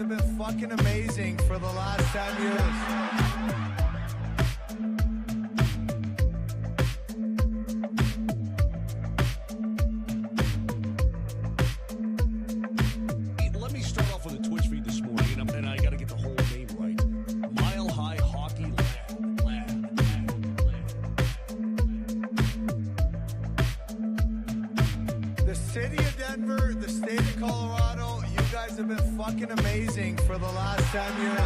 have been fucking amazing for the last 10 years. Let me start off with a Twitch feed this morning, and I got to get the whole name right. Mile High Hockey Lab. The city of Denver, the state of Colorado, you guys have been fucking amazing for the last 10 years.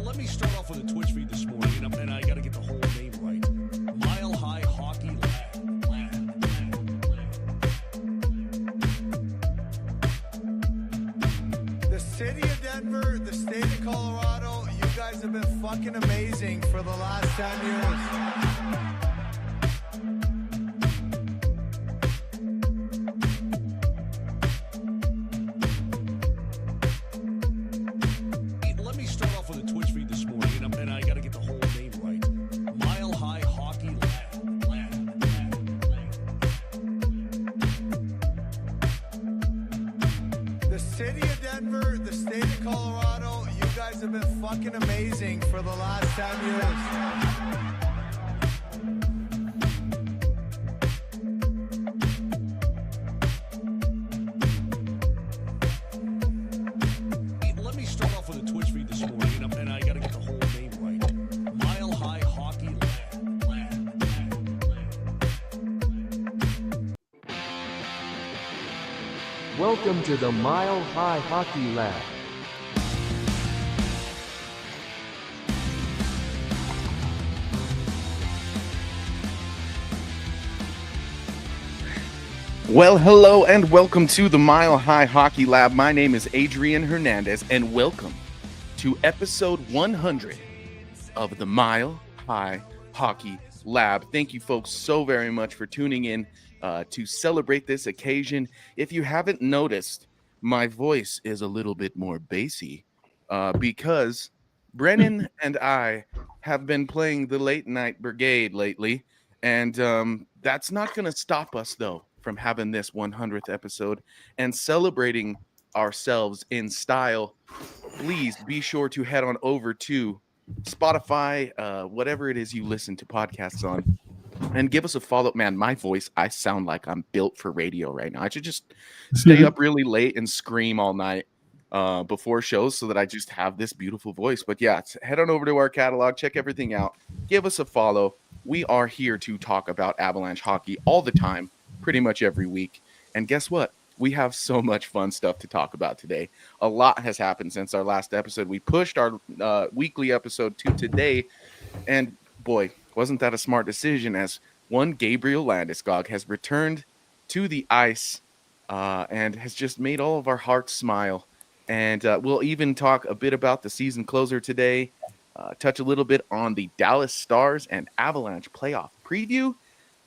Let me start off with a Twitch feed this morning, and I got to get the whole name right. Mile High Hockey Lab. The city of Denver, the state of Colorado, you guys have been fucking amazing for the last 10 years. Let me start off with a Twitch feed this morning, and I got to get the whole name right. Mile High Hockey Lab. The city of Denver, the state of Colorado, you guys have been fucking amazing for the last 10 years. Let me start off with a Twitch feed this morning, and I got to get the whole name right. Mile High Hockey Lab. Welcome to the Mile High Hockey Lab. Well, hello and welcome to the Mile High Hockey Lab. My name is Adrian Hernandez and welcome to episode 100 of the Mile High Hockey Lab. Thank you folks so very much for tuning in to celebrate this occasion. If you haven't noticed, my voice is a little bit more bassy because Brennan and I have been playing the Late Night Brigade lately, and that's not going to stop us though from having this 100th episode and celebrating ourselves in style. Please be sure to head on over to Spotify, whatever it is you listen to podcasts on, and give us a follow. Man, my voice, I sound like I'm built for radio right now. I should just stay up really late and scream all night before shows so that I just have this beautiful voice. But yeah, head on over to our catalog, check everything out, give us a follow. We are here to talk about Avalanche hockey all the time, pretty much every week. And guess what? We have so much fun stuff to talk about today. A lot has happened since our last episode. We pushed our weekly episode to today. And boy, wasn't that a smart decision, as one Gabriel Landeskog has returned to the ice and has just made all of our hearts smile. And we'll even talk a bit about the season closer today, touch a little bit on the Dallas Stars and Avalanche playoff preview.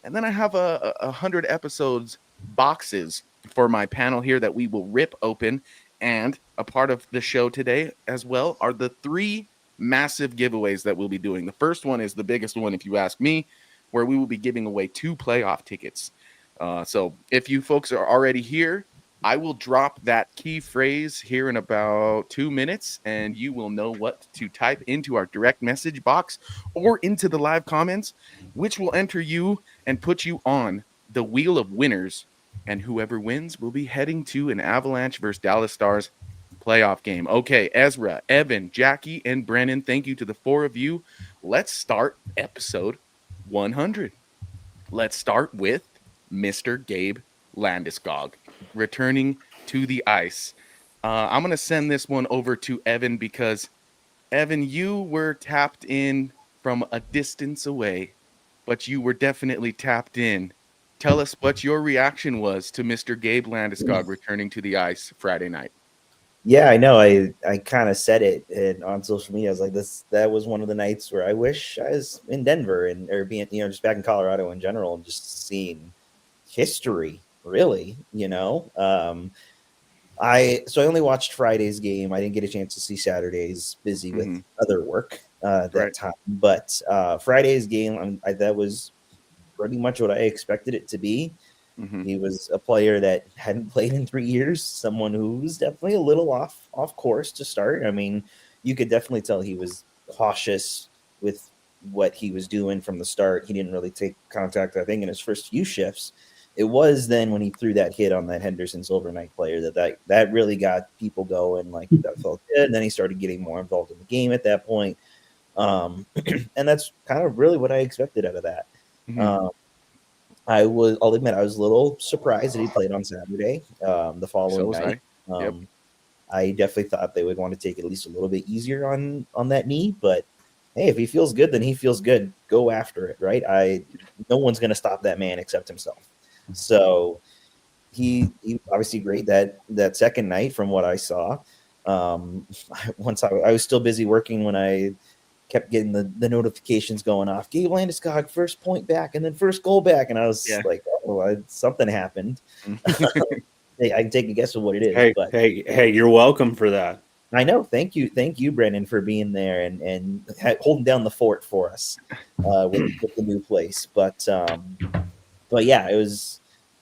And then I have a 100 episodes boxes for my panel here that we will rip open. And a part of the show today as well are the 3 massive giveaways that we'll be doing. The first one is the biggest one, if you ask me, where we will be giving away 2 playoff tickets. So if you folks are already here, I will drop that key phrase here in about 2 minutes, and you will know what to type into our direct message box or into the live comments, which will enter you and put you on the wheel of winners. And whoever wins will be heading to an Avalanche versus Dallas Stars playoff game. Okay, Ezra, Evan, Jackie, and Brennan, thank you to the 4 of you. Let's start episode 100. Let's start with Mr. Gabe Landeskog returning to the ice. I'm going to send this one over to Evan because, Evan, you were tapped in from a distance away, but you were definitely tapped in. Tell us what your reaction was to Mr. Gabe Landeskog returning to the ice Friday night. Yeah, I know. I kind of said it on social media. I was like, that was one of the nights where I wish I was in Denver or being, just back in Colorado in general and just seeing history, really, I only watched Friday's game. I didn't get a chance to see Saturday's, busy with other work. that time. But Friday's game, that was pretty much what I expected it to be. Mm-hmm. He was a player that hadn't played in 3 years, someone who was definitely a little off course to start. I mean, you could definitely tell he was cautious with what he was doing from the start. He didn't really take contact, I think, in his first few shifts. It was then when he threw that hit on that Henderson Silverknight player that really got people going. Like, that felt good. And then he started getting more involved in the game at that point. And that's kind of really what I expected out of that. Mm-hmm. I'll admit, I was a little surprised that he played on Saturday, the following So was night. I. Yep. I definitely thought they would want to take it at least a little bit easier on that knee, but hey, if he feels good, then he feels good. Go after it, right? No one's going to stop that man except himself. So he obviously great that second night from what I saw. Once I was still busy working when I kept getting the notifications going off. Gabe Landeskog first point back and then first goal back, and I was like, "Oh, something happened." Hey, I can take a guess of what it is. Hey, you're welcome for that. I know. Thank you, Brendan, for being there and holding down the fort for us with the new place. But yeah, it was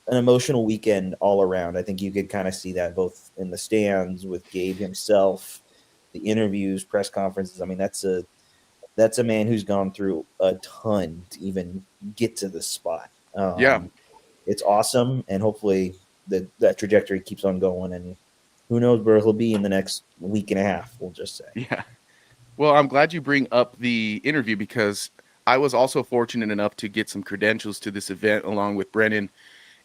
an emotional weekend all around. I think you could kind of see that both in the stands with Gabe himself, the interviews, press conferences. I mean, that's a man who's gone through a ton to even get to this spot. It's awesome, and hopefully that trajectory keeps on going, and who knows where he'll be in the next week and a half, we'll just say. Yeah. Well, I'm glad you bring up the interview because I was also fortunate enough to get some credentials to this event along with Brennan,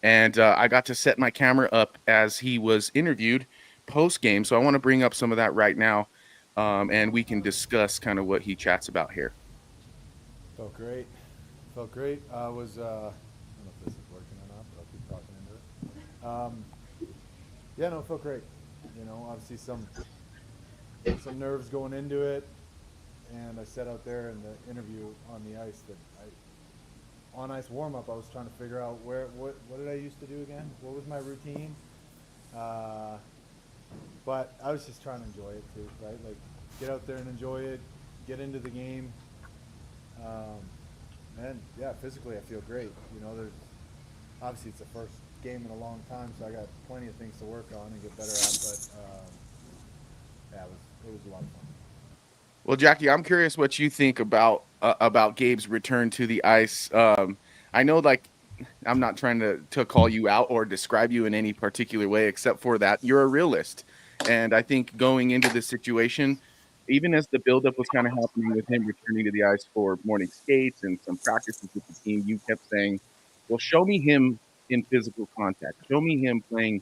and I got to set my camera up as he was interviewed post-game, so I want to bring up some of that right now. And we can discuss kind of what he chats about here. Felt great. I was, I don't know if this is working or not, but I'll keep talking into it. Yeah, no, it felt great. You know, obviously some nerves going into it. And I said out there in the interview on the ice that on ice warm-up, I was trying to figure out what did I used to do again? What was my routine? But I was just trying to enjoy it too, right? Like, get out there and enjoy it, get into the game. And yeah, physically I feel great. You know, there's obviously it's the first game in a long time, so I got plenty of things to work on and get better at. But yeah, it was a lot of fun. Well, Jackie, I'm curious what you think about Gabe's return to the ice. I know, like, I'm not trying to call you out or describe you in any particular way, except for that you're a realist. And I think going into this situation, even as the buildup was kind of happening with him returning to the ice for morning skates and some practices with the team, you kept saying, well, show me him in physical contact. Show me him playing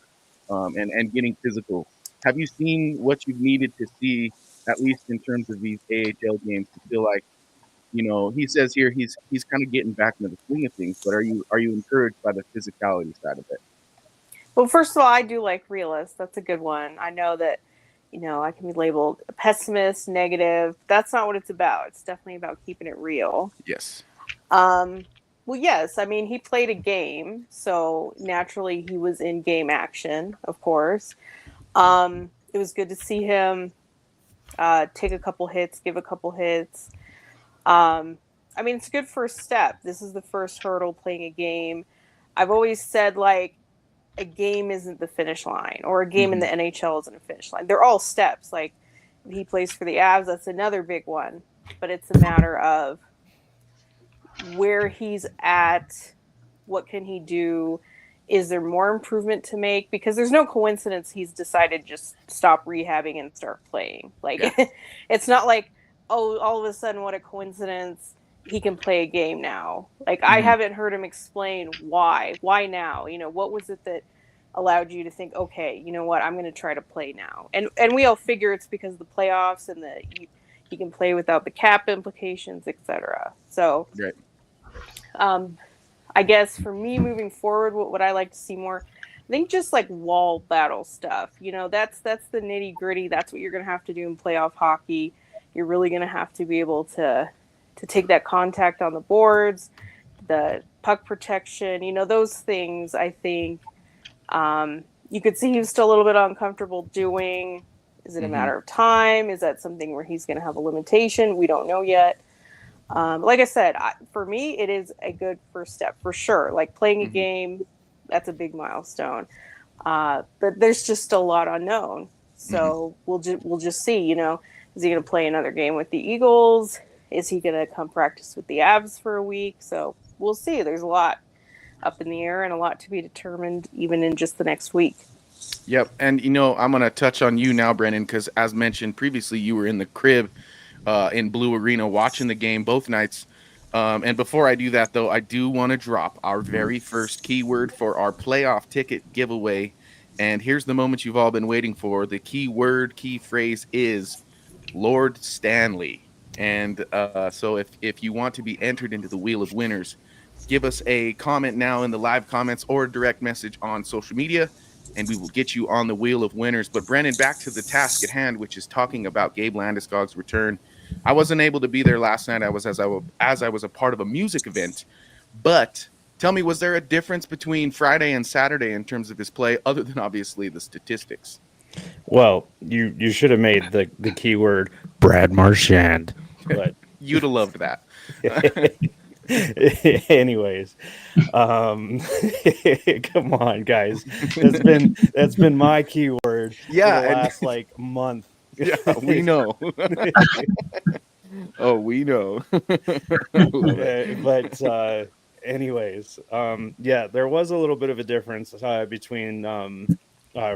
and getting physical. Have you seen what you've needed to see, at least in terms of these AHL games, to feel like, you know, he says here he's kind of getting back into the swing of things, but are you encouraged by the physicality side of it? Well, first of all, I do like realist. That's a good one. I know that, you know, I can be labeled a pessimist, negative. That's not what it's about. It's definitely about keeping it real. Yes. Well, yes. I mean, he played a game, so naturally he was in game action, of course. It was good to see him take a couple hits, give a couple hits. I mean, it's a good first step. This is the first hurdle, playing a game. I've always said, like, a game isn't the finish line, or a game in the NHL isn't a finish line. They're all steps. Like, if he plays for the Avs, that's another big one. But it's a matter of where he's at, what can he do, is there more improvement to make? Because there's no coincidence he's decided just stop rehabbing and start playing. Like, it's not like, oh, all of a sudden, what a coincidence, he can play a game now. Like, I haven't heard him explain why now. You know, what was it that allowed you to think, okay, you know what, I'm going to try to play now? And we all figure it's because of the playoffs and that he can play without the cap implications, etc. So, I guess for me moving forward, what would I like to see more? I think just like wall battle stuff. You know, that's the nitty gritty. That's what you're going to have to do in playoff hockey. You're really going to have to be able to take that contact on the boards, the puck protection, you know, those things. I think you could see he was still a little bit uncomfortable doing Is it a matter of time? Is that something where he's going to have a limitation? We don't know yet. Like I said, for me, it is a good first step for sure. Like playing a game, that's a big milestone. But there's just a lot unknown. So we'll just see. You know, is he going to play another game with the Eagles? Is he going to come practice with the Avs for a week? So we'll see. There's a lot up in the air and a lot to be determined even in just the next week. Yep. And, I'm going to touch on you now, Brennan, because as mentioned previously, you were in the crib in Blue Arena watching the game both nights. And before I do that, though, I do want to drop our very first keyword for our playoff ticket giveaway. And here's the moment you've all been waiting for. The key phrase is Lord Stanley. And so if you want to be entered into the Wheel of Winners, give us a comment now in the live comments or a direct message on social media, and we will get you on the Wheel of Winners. But Brennan, back to the task at hand, which is talking about Gabe Landeskog's return. I wasn't able to be there last night. I was as I was a part of a music event. But tell me, was there a difference between Friday and Saturday in terms of his play, other than obviously the statistics? Well, you should have made the keyword Brad Marchand. But you'd have loved that. Anyways, come on, guys. That's been my keyword for the last month. Yeah, we know. Oh, we know. But anyways, there was a little bit of a difference between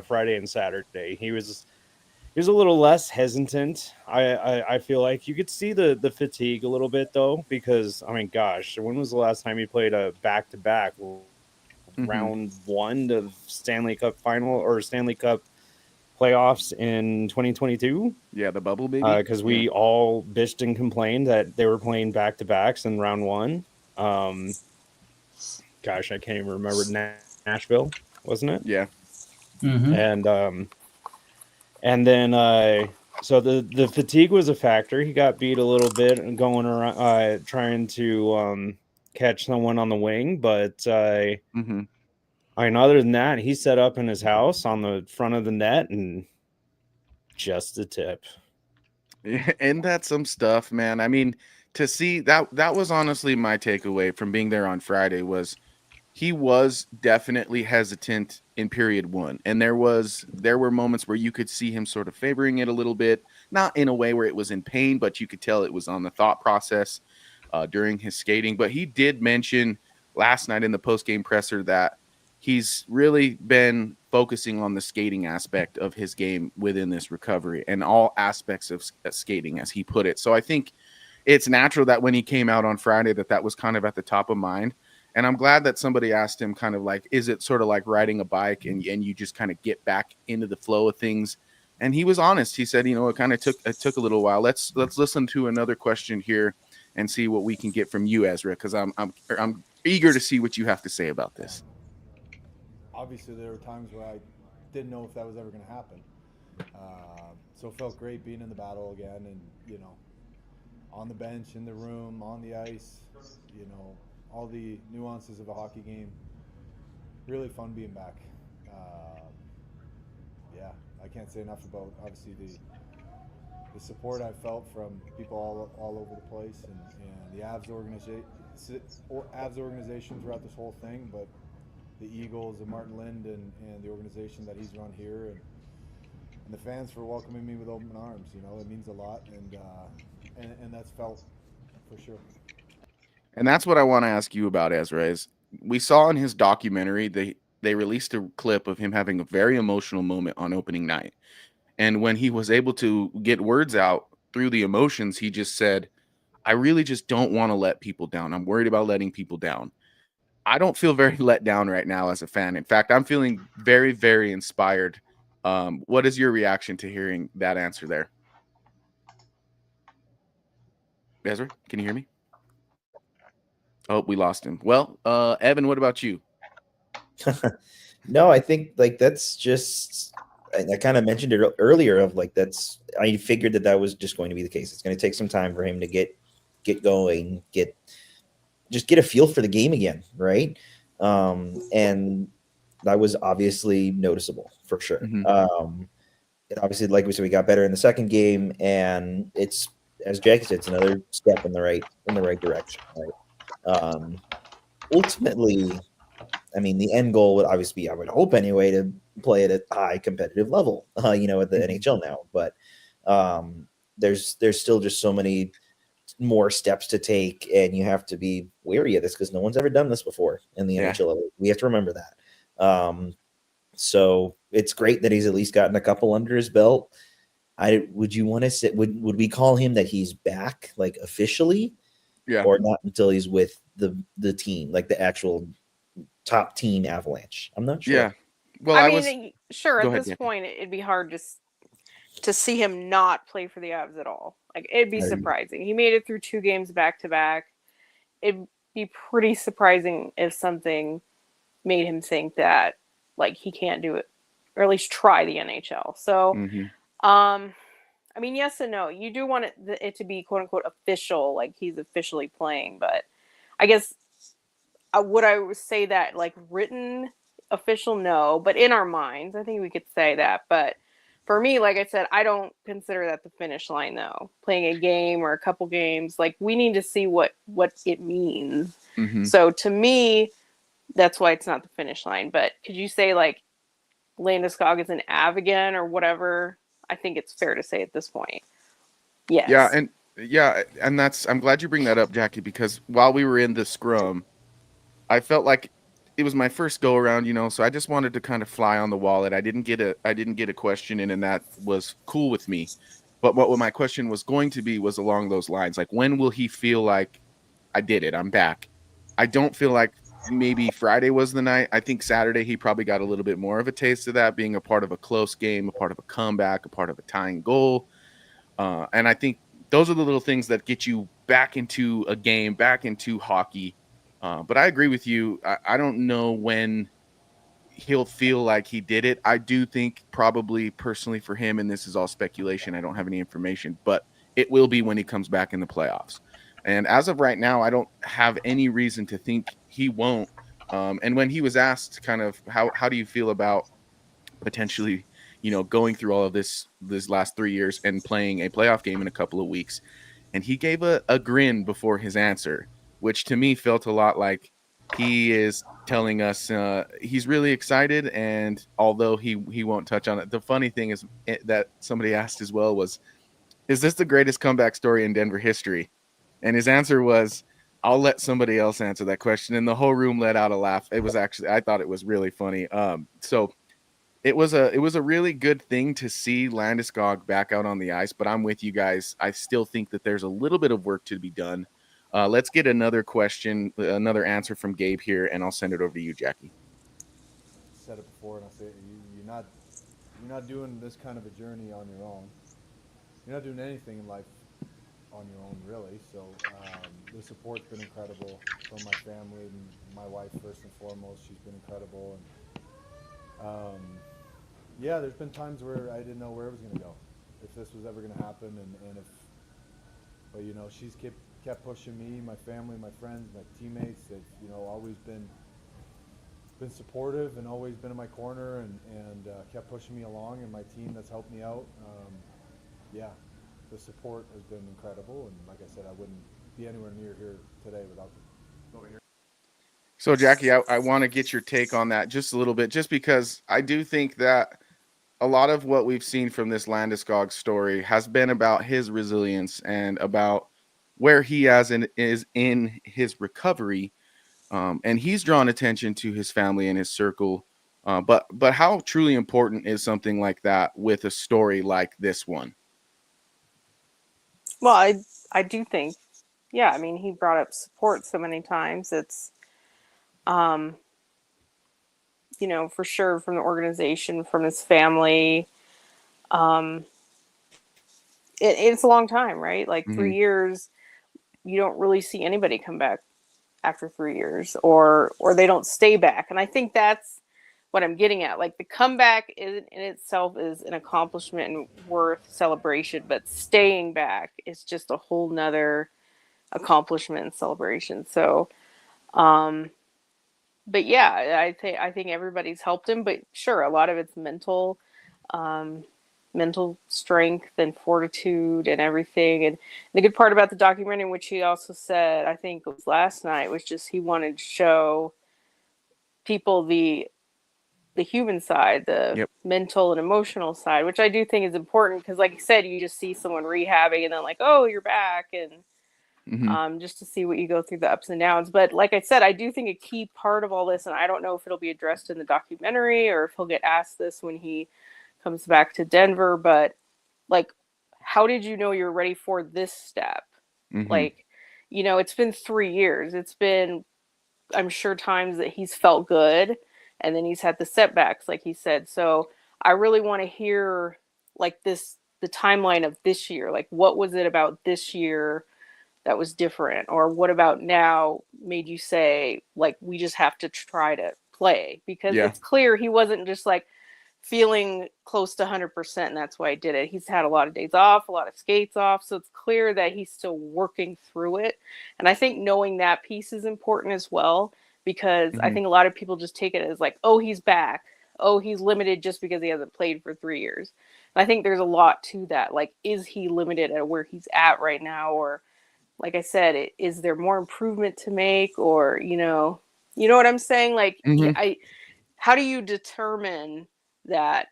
Friday and Saturday. He was a little less hesitant. I feel like you could see the fatigue a little bit though, because I mean, gosh, when was the last time you played a back-to-back round one of Stanley Cup final or Stanley Cup playoffs in 2022? Yeah, the bubble baby. Because we all bitched and complained that they were playing back-to-backs in round one. Gosh, I can't even remember. Nashville, wasn't it? Yeah. And then so the fatigue was a factor. He got beat a little bit and going around trying to catch someone on the wing, but I mean, other than that, he set up in his house on the front of the net and just a tip. And that's some stuff, man. I mean, to see that was honestly my takeaway from being there on Friday was he was definitely hesitant in period one. And there were moments where you could see him sort of favoring it a little bit, not in a way where it was in pain, but you could tell it was on the thought process during his skating. But he did mention last night in the post-game presser that he's really been focusing on the skating aspect of his game within this recovery and all aspects of skating, as he put it. So I think it's natural that when he came out on Friday that was kind of at the top of mind. And I'm glad that somebody asked him kind of like, is it sort of like riding a bike and you just kind of get back into the flow of things? And he was honest. He said, it kind of took a little while. Let's listen to another question here and see what we can get from you, Ezra, because I'm eager to see what you have to say about this. Obviously, there were times where I didn't know if that was ever going to happen. So it felt great being in the battle again and, on the bench, in the room, on the ice, all the nuances of a hockey game. Really fun being back. I can't say enough about obviously the support I felt from people all over the place and the Avs organization throughout this whole thing, but the Eagles and Martin Lind and the organization that he's run here and the fans for welcoming me with open arms. It means a lot and that's felt for sure. And that's what I want to ask you about, Ezra, is we saw in his documentary, they released a clip of him having a very emotional moment on opening night. And when he was able to get words out through the emotions, he just said, I really just don't want to let people down. I'm worried about letting people down. I don't feel very let down right now as a fan. In fact, I'm feeling very, very inspired. What is your reaction to hearing that answer there? Ezra, can you hear me? Oh, we lost him. Well, Evan, what about you? No, I think that's just, I kind of mentioned it earlier of I figured that was just going to be the case. It's going to take some time for him to get going, get a feel for the game again. Right. And that was obviously noticeable for sure. obviously, like we said, we got better in the second game, and it's, as Jackie said, it's another step in the right direction. Right. Ultimately, I mean, the end goal would obviously be, I would hope anyway, to play at a high competitive level, at the NHL now. But there's still just so many more steps to take, and you have to be wary of this because no one's ever done this before in the Yeah. NHL level. We have to remember that. So it's great that he's at least gotten a couple under his belt. Would you want to say, would we call him that he's back, like, officially, Yeah. or not until he's with the team, like the actual top team Avalanche? I'm not sure. Yeah. Well, I mean, sure, Go at ahead, this Jackie. point, it'd be hard to see him not play for the Avs at all. Like, it'd be I agree. surprising. He made it through 2 games back to back. It'd be pretty surprising if something made him think that, like, he can't do it, or at least try the NHL. So, Mhm. I mean, yes and no. You do want it to be quote unquote official, like he's officially playing, but I guess would I say that, like, written official? No, but in our minds, I think we could say that. But for me, like I said, I don't consider that the finish line though. Playing a game or a couple games, like, we need to see what it means. Mhm. So to me, that's why it's not the finish line. But could you say, like, Landeskog is an Av again or whatever? I think it's fair to say at this point. Yeah, Yes. and I'm glad you bring that up, Jackie, because while we were in the scrum, I felt like it was my first go around, so I just wanted to kind of fly on the wall. I didn't get a question in, and that was cool with me. But what my question was going to be was along those lines, like, when will he feel like I did it? I'm back. I don't feel like maybe Friday was the night. I think Saturday he probably got a little bit more of a taste of that, being a part of a close game, a part of a comeback, a part of a tying goal. And I think those are the little things that get you back into a game, back into hockey. But I agree with you. I don't know when he'll feel like he did it. I do think probably personally for him, and this is all speculation, I don't have any information, but it will be when he comes back in the playoffs. And as of right now, I don't have any reason to think he won't. And when he was asked kind of how do you feel about potentially, going through all of this last 3 years and playing a playoff game in a couple of weeks, and he gave a grin before his answer, which to me felt a lot like he is telling us he's really excited. And although he won't touch on it, the funny thing is that somebody asked as well was, is this the greatest comeback story in Denver history? And his answer was, I'll let somebody else answer that question. And the whole room let out a laugh. It was actually, I thought it was really funny. So it was a really good thing to see Landeskog back out on the ice, but I'm with you guys. I still think that there's a little bit of work to be done. Let's get another question, another answer from Gabe here, and I'll send it over to you, Jackie. Said it before, and I'll say it. You're not doing this kind of a journey on your own. You're not doing anything in life on your own, really. So the support's been incredible from my family and my wife first and foremost. She's been incredible, and yeah, there's been times where I didn't know where it was going to go, if this was ever going to happen, and if, but she's kept pushing me, my family, my friends, my teammates. They've always been supportive and always been in my corner, and kept pushing me along, and my team that's helped me out. Yeah, the support has been incredible, and like I said, I wouldn't be anywhere near here today without them. So, Jackie, I want to get your take on that just a little bit, just because I do think that a lot of what we've seen from this Landeskog story has been about his resilience and about where he is in his recovery. And he's drawn attention to his family and his circle. But how truly important is something like that with a story like this one? Well, I do think, yeah. I mean, he brought up support so many times. It's, um, for sure from the organization, from his family. Um, it's a long time, right? Like, Mm-hmm. 3 years. You don't really see anybody come back after 3 years, or they don't stay back. And I think that's what I'm getting at. Like, the comeback in itself is an accomplishment and worth celebration, but staying back is just a whole nother accomplishment and celebration. So, but yeah, I think everybody's helped him, but sure, a lot of it's mental. Um, mental strength and fortitude and everything. And the good part about the documentary, which he also said, I think it was last night, was just he wanted to show people the human side, the Yep. mental and emotional side, which I do think is important because, like you said, you just see someone rehabbing and then like, oh, you're back, and just to see what you go through the ups and downs. But like I said, I do think a key part of all this, and I don't know if it'll be addressed in the documentary or if he'll get asked this when he comes back to Denver, but like, how did you know you're ready for this step? Like, it's been 3 years. It's been, I'm sure, times that he's felt good, and then he's had the setbacks, like he said. So I really want to hear like the timeline of this year. Like, what was it about this year that was different, or what about now made you say like we just have to try to play? Because Yeah. it's clear he wasn't just like feeling close to 100%, and that's why I did it. He's had a lot of days off, a lot of skates off, so it's clear that he's still working through it. And I think knowing that piece is important as well, because I think a lot of people just take it as like, oh, he's back, oh, he's limited just because he hasn't played for 3 years. And I think there's a lot to that. Like, is he limited at where he's at right now, or like I said, is there more improvement to make, or what I'm saying? Like, how do you determine that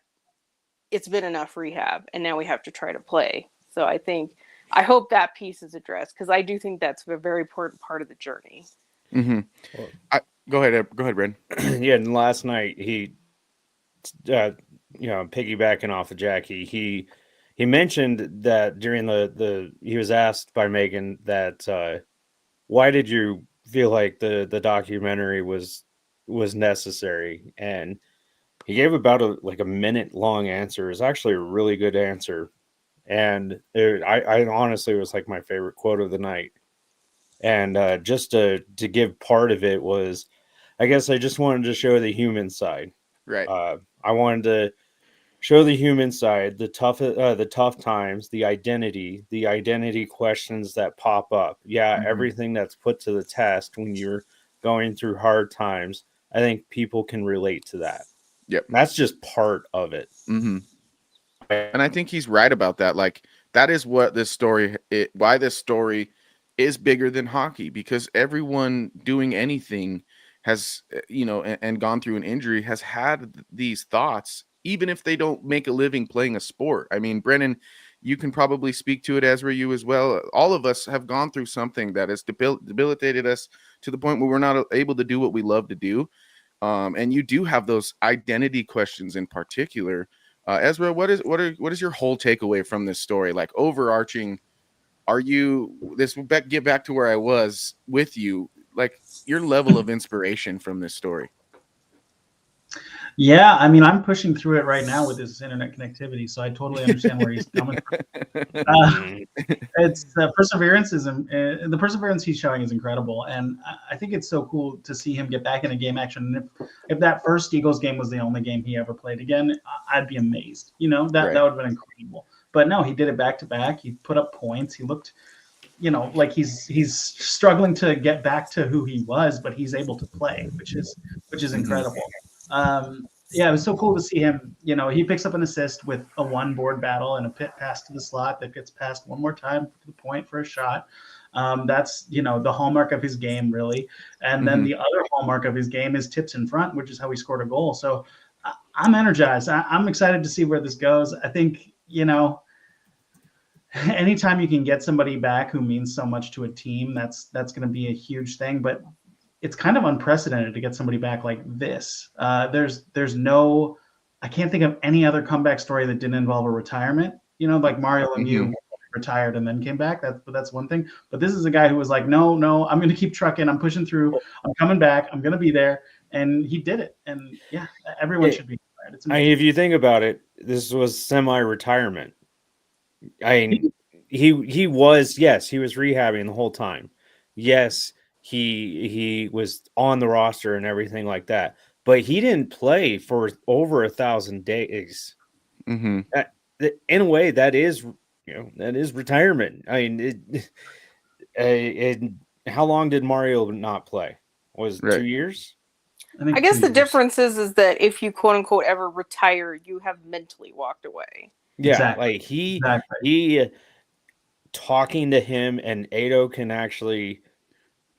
it's been enough rehab and now we have to try to play? So I hope that piece is addressed, because I do think that's a very important part of the journey. Go ahead, Brandon. Yeah, and last night he, piggybacking off of Jackie, he mentioned that during he was asked by Megan that why did you feel like the documentary was necessary, and he gave about a minute long answer. It's actually a really good answer, and I honestly, it was like my favorite quote of the night. And just to give part of it was, I guess I just wanted to show the human side. Right. I wanted to show the human side, the tough times, the identity questions that pop up. Yeah, everything that's put to the test when you're going through hard times. I think people can relate to that. Yep. That's just part of it. And I think he's right about that. Like, that is what why this story is bigger than hockey, because everyone doing anything has, and gone through an injury has had these thoughts, even if they don't make a living playing a sport. I mean, Brennan, you can probably speak to it, Ezra, you as well. All of us have gone through something that has debilitated us to the point where we're not able to do what we love to do. And you do have those identity questions in particular. Ezra, what is your whole takeaway from this story? Like, overarching, get back to where I was with you, like your level of inspiration from this story? Yeah, I mean, I'm pushing through it right now with this internet connectivity, so I totally understand where he's coming from. It's the perseverance the perseverance he's showing is incredible, and I think it's so cool to see him get back into game action. And if that first Eagles game was the only game he ever played again, I'd be amazed. That would have been incredible. But no, he did it back to back. He put up points. He looked, like he's struggling to get back to who he was, but he's able to play, which is incredible. Yeah, it was so cool to see him. He picks up an assist with a one board battle and a pit pass to the slot that gets passed one more time to the point for a shot. That's the hallmark of his game, really. And then the other hallmark of his game is tips in front, which is how he scored a goal. So I'm energized. I'm excited to see where this goes. I think anytime you can get somebody back who means so much to a team, that's going to be a huge thing. But it's kind of unprecedented to get somebody back like this. There's no, I can't think of any other comeback story that didn't involve a retirement. Like Mario Lemieux retired and then came back. That's one thing. But this is a guy who was like, no, I'm going to keep trucking. I'm pushing through. I'm coming back. I'm going to be there. And he did it. And yeah, everyone should be inspired. If you think about it, this was semi-retirement. I mean, he was rehabbing the whole time. Yes, he was on the roster and everything like that, but he didn't play for over 1,000 days. In a way, that is retirement. I mean, how long did Mario not play? Was it 2 years? I guess the difference is that if you quote unquote ever retire, you have mentally walked away. Yeah, Exactly. like Exactly. he talking to him, and Ado can actually,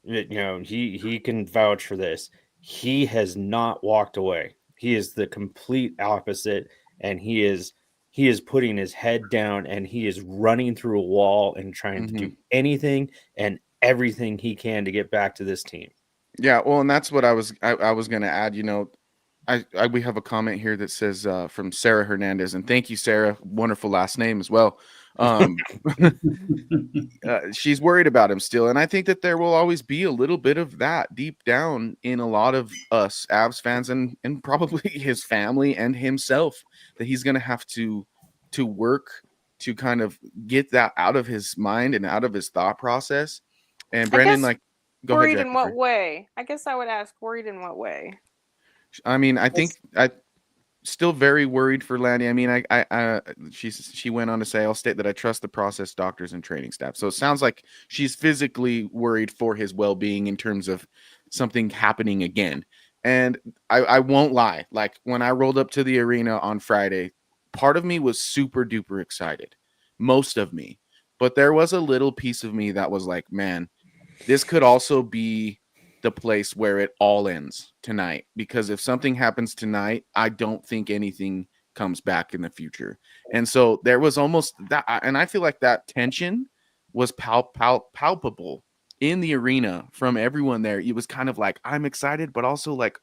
he can vouch for this. He has not walked away. He is the complete opposite, and he is putting his head down, and he is running through a wall and trying to Hmm. do anything and everything he can to get back to this team. Yeah, well, and that's what I was going to add. We have a comment here that says from Sarah Hernandez, and thank you, Sarah. Wonderful last name as well. Um, she's worried about him still, and I think that there will always be a little bit of that deep down in a lot of us Avs fans, and probably his family and himself, that he's going to have to work to kind of get that out of his mind and out of his thought process. And I Brendan, guess like, go ahead, worried in Jackie. what way? I guess I would ask worried in what way? I mean, I think I still very worried for Landy. I mean, she went on to say, "I'll state that I trust the process, doctors, and training staff." So it sounds like she's physically worried for his well-being in terms of something happening again. And I won't lie, like when I rolled up to the arena on Friday, part of me was super duper excited, most of me, but there was a little piece of me that was like, man, this could also be the place where it all ends tonight, because if something happens tonight, I don't think anything comes back in the future. And so there was almost that, and I feel like that tension was palpable in the arena from everyone there. It was kind of like, I'm excited, but also like,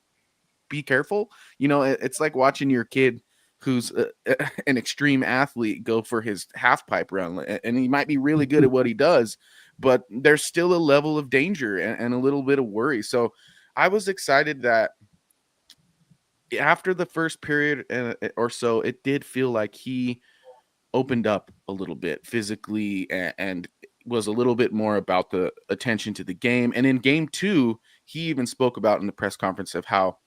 be careful. It's like watching your kid who's an extreme athlete go for his half pipe run, and he might be really good at what he does, but there's still a level of danger and a little bit of worry. So I was excited that after the first period or so, it did feel like he opened up a little bit physically, and was a little bit more about the attention to the game. And in game two, he even spoke about in the press conference of how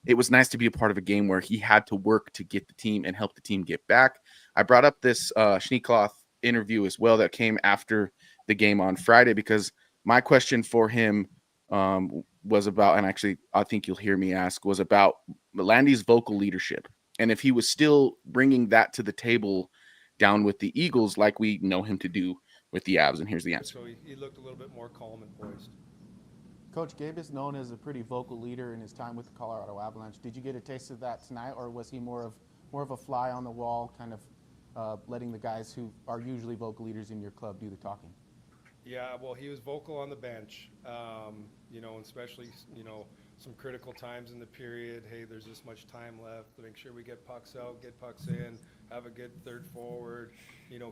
it was nice to be a part of a game where he had to work to get the team and help the team get back. I brought up this Schneekloth interview as well that came after the game on Friday, because my question for him was about, and actually I think you'll hear me ask, was about Landy's vocal leadership, and if he was still bringing that to the table down with the Eagles like we know him to do with the Avs. And here's the answer. So he looked a little bit more calm and poised. Coach Gabe is known as a pretty vocal leader in his time with the Colorado Avalanche. Did you get a taste of that tonight, or was he more of a fly on the wall, kind of letting the guys who are usually vocal leaders in your club do the talking? Yeah, well, he was vocal on the bench, especially, some critical times in the period. Hey, there's this much time left. Make sure we get pucks out, get pucks in, have a good third forward,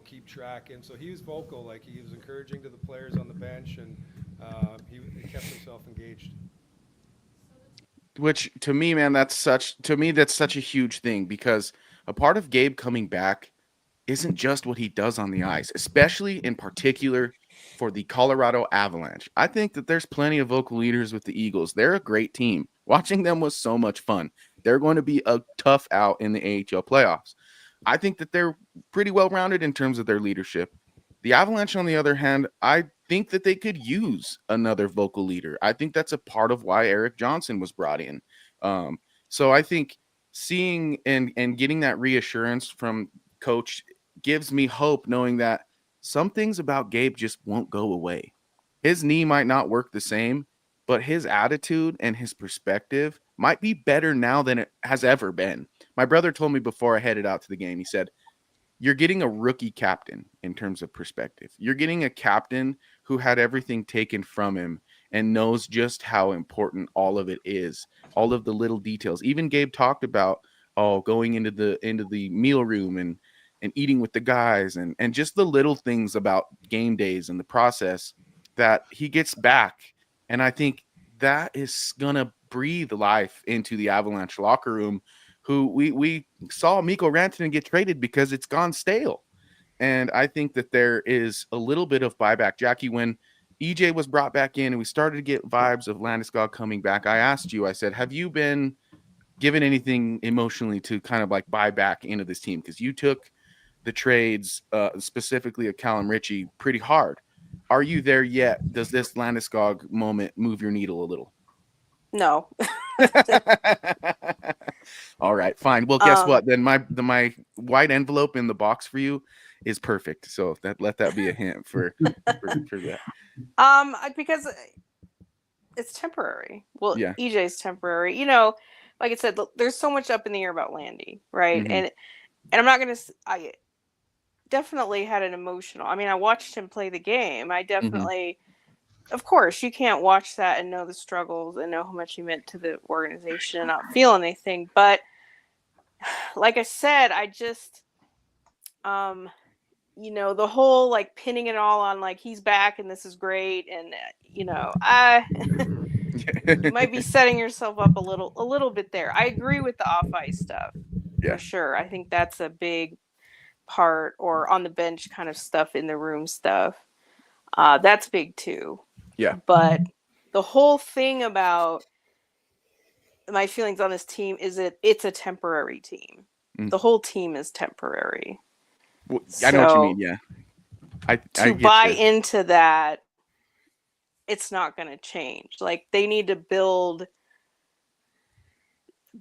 keep tracking. So he was vocal, like he was encouraging to the players on the bench, and he kept himself engaged. Which to me, man, that's such a huge thing, because a part of Gabe coming back isn't just what he does on the ice, especially in particular for the Colorado Avalanche. I think that there's plenty of vocal leaders with the Eagles. They're a great team. Watching them was so much fun. They're going to be a tough out in the AHL playoffs. I think that they're pretty well rounded in terms of their leadership. The Avalanche, on the other hand, I think that they could use another vocal leader. I think that's a part of why Eric Johnson was brought in. So I think seeing and getting that reassurance from coach gives me hope, knowing that some things about Gabe just won't go away. His knee might not work the same, but his attitude and his perspective might be better now than it has ever been. My brother told me before I headed out to the game, he said, you're getting a rookie captain in terms of perspective. You're getting a captain who had everything taken from him and knows just how important all of it is, all of the little details. Even Gabe talked about going into the meal room and eating with the guys, and just the little things about game days and the process that he gets back. And I think that is gonna breathe life into the Avalanche locker room, who we saw Mikko Rantanen get traded because it's gone stale. And I think that there is a little bit of buyback. Jackie, when EJ was brought back in and we started to get vibes of Landeskog coming back, I asked you, I said, have you been given anything emotionally to kind of like buy back into this team? Because you took the trades, specifically of Callum Ritchie, pretty hard. Are you there yet? Does this Landeskog moment move your needle a little? No. All right, fine. Well, guess Um, what? Then my white envelope in the box for you is perfect. So let that be a hint for that. because it's temporary. Well, Yeah. EJ's temporary. You know, like I said, there's so much up in the air about Landy, right? Mhm. And I'm not gonna. I definitely had an emotional. I mean, I watched him play the game. I Mhm. definitely, of course, you can't watch that and know the struggles and know how much he meant to the organization and not feel anything. But like I said, I just, um, the whole like pinning it all on like he's back and this is great, and I you might be setting yourself up a little bit there. I agree with the off ice stuff for Yeah. sure. I think that's a big part, or on the bench kind of stuff, in the room stuff. That's big too. Yeah. But the whole thing about my feelings on this team is that it's a temporary team. Mm. The whole team is temporary. I know what you mean. So Yeah. I to get buy you. into that, it's not going to change. Like they need to build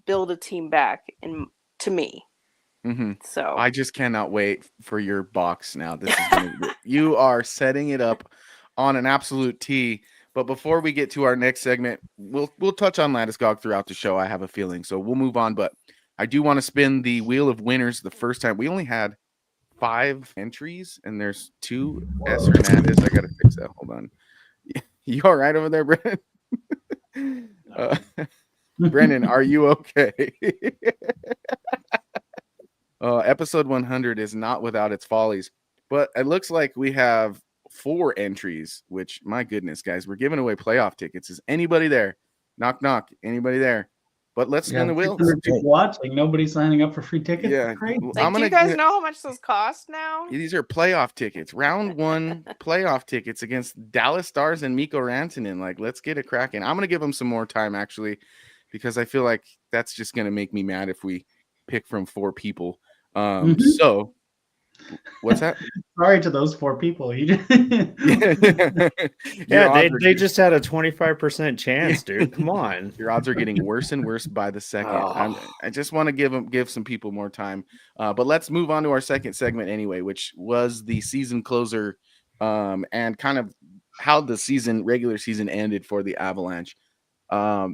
a team back, in to me. Mm-hmm. So I just cannot wait for your box now. This is gonna be you are setting it up on an absolute tee. But before we get to our next segment, we'll touch on Landeskog throughout the show. I have a feeling, so we'll move on. But I do want to spin the wheel of winners the first time. We only had 5 entries, and there's 2 S Hernandez. I gotta fix that. Hold on. You all right over there, Brennan? Brennan, are you okay? Episode 100 is not without its follies, but it looks like we have 4 entries, which, my goodness, guys, we're giving away playoff tickets. Is anybody there? Knock, knock. Anybody there? But let's spin Yeah, the wheel. 600 people watching. Nobody's signing up for free tickets. Yeah, That's great. like, do you guys know how much those cost now? These are playoff tickets. Round 1 playoff tickets against Dallas Stars and Mikko Rantanen. Like, let's get it cracking. I'm going to give them some more time, actually, because I feel like that's just going to make me mad if we pick from 4 people. So what's that? Sorry to those 4 people. Yeah, they just had a 25% chance, dude. Come on. Your odds are getting worse and worse by the second. I just want to give some people more time. But let's move on to our second segment anyway, which was the season closer, and kind of how the regular season ended for the Avalanche.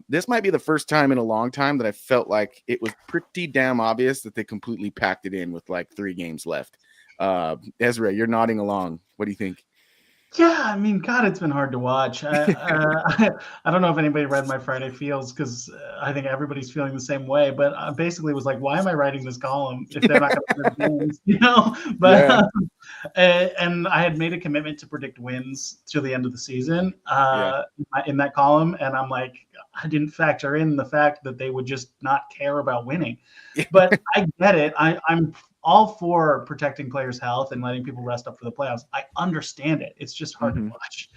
This might be the first time in a long time that I felt like it was pretty damn obvious that they completely packed it in with like 3 games left. Ezra, you're nodding along. What do you think? Yeah, I mean, God, it's been hard to watch. I don't know if anybody read my Friday Feels, because I think everybody's feeling the same way. But I basically was like, why am I writing this column if they're not going to win games? But Yeah. And I had made a commitment to predict wins to the end of the season in that column, and I'm like, I didn't factor in the fact that they would just not care about winning. But I get it. I'm all for protecting players' health and letting people rest up for the playoffs. I understand it. It's just hard to watch.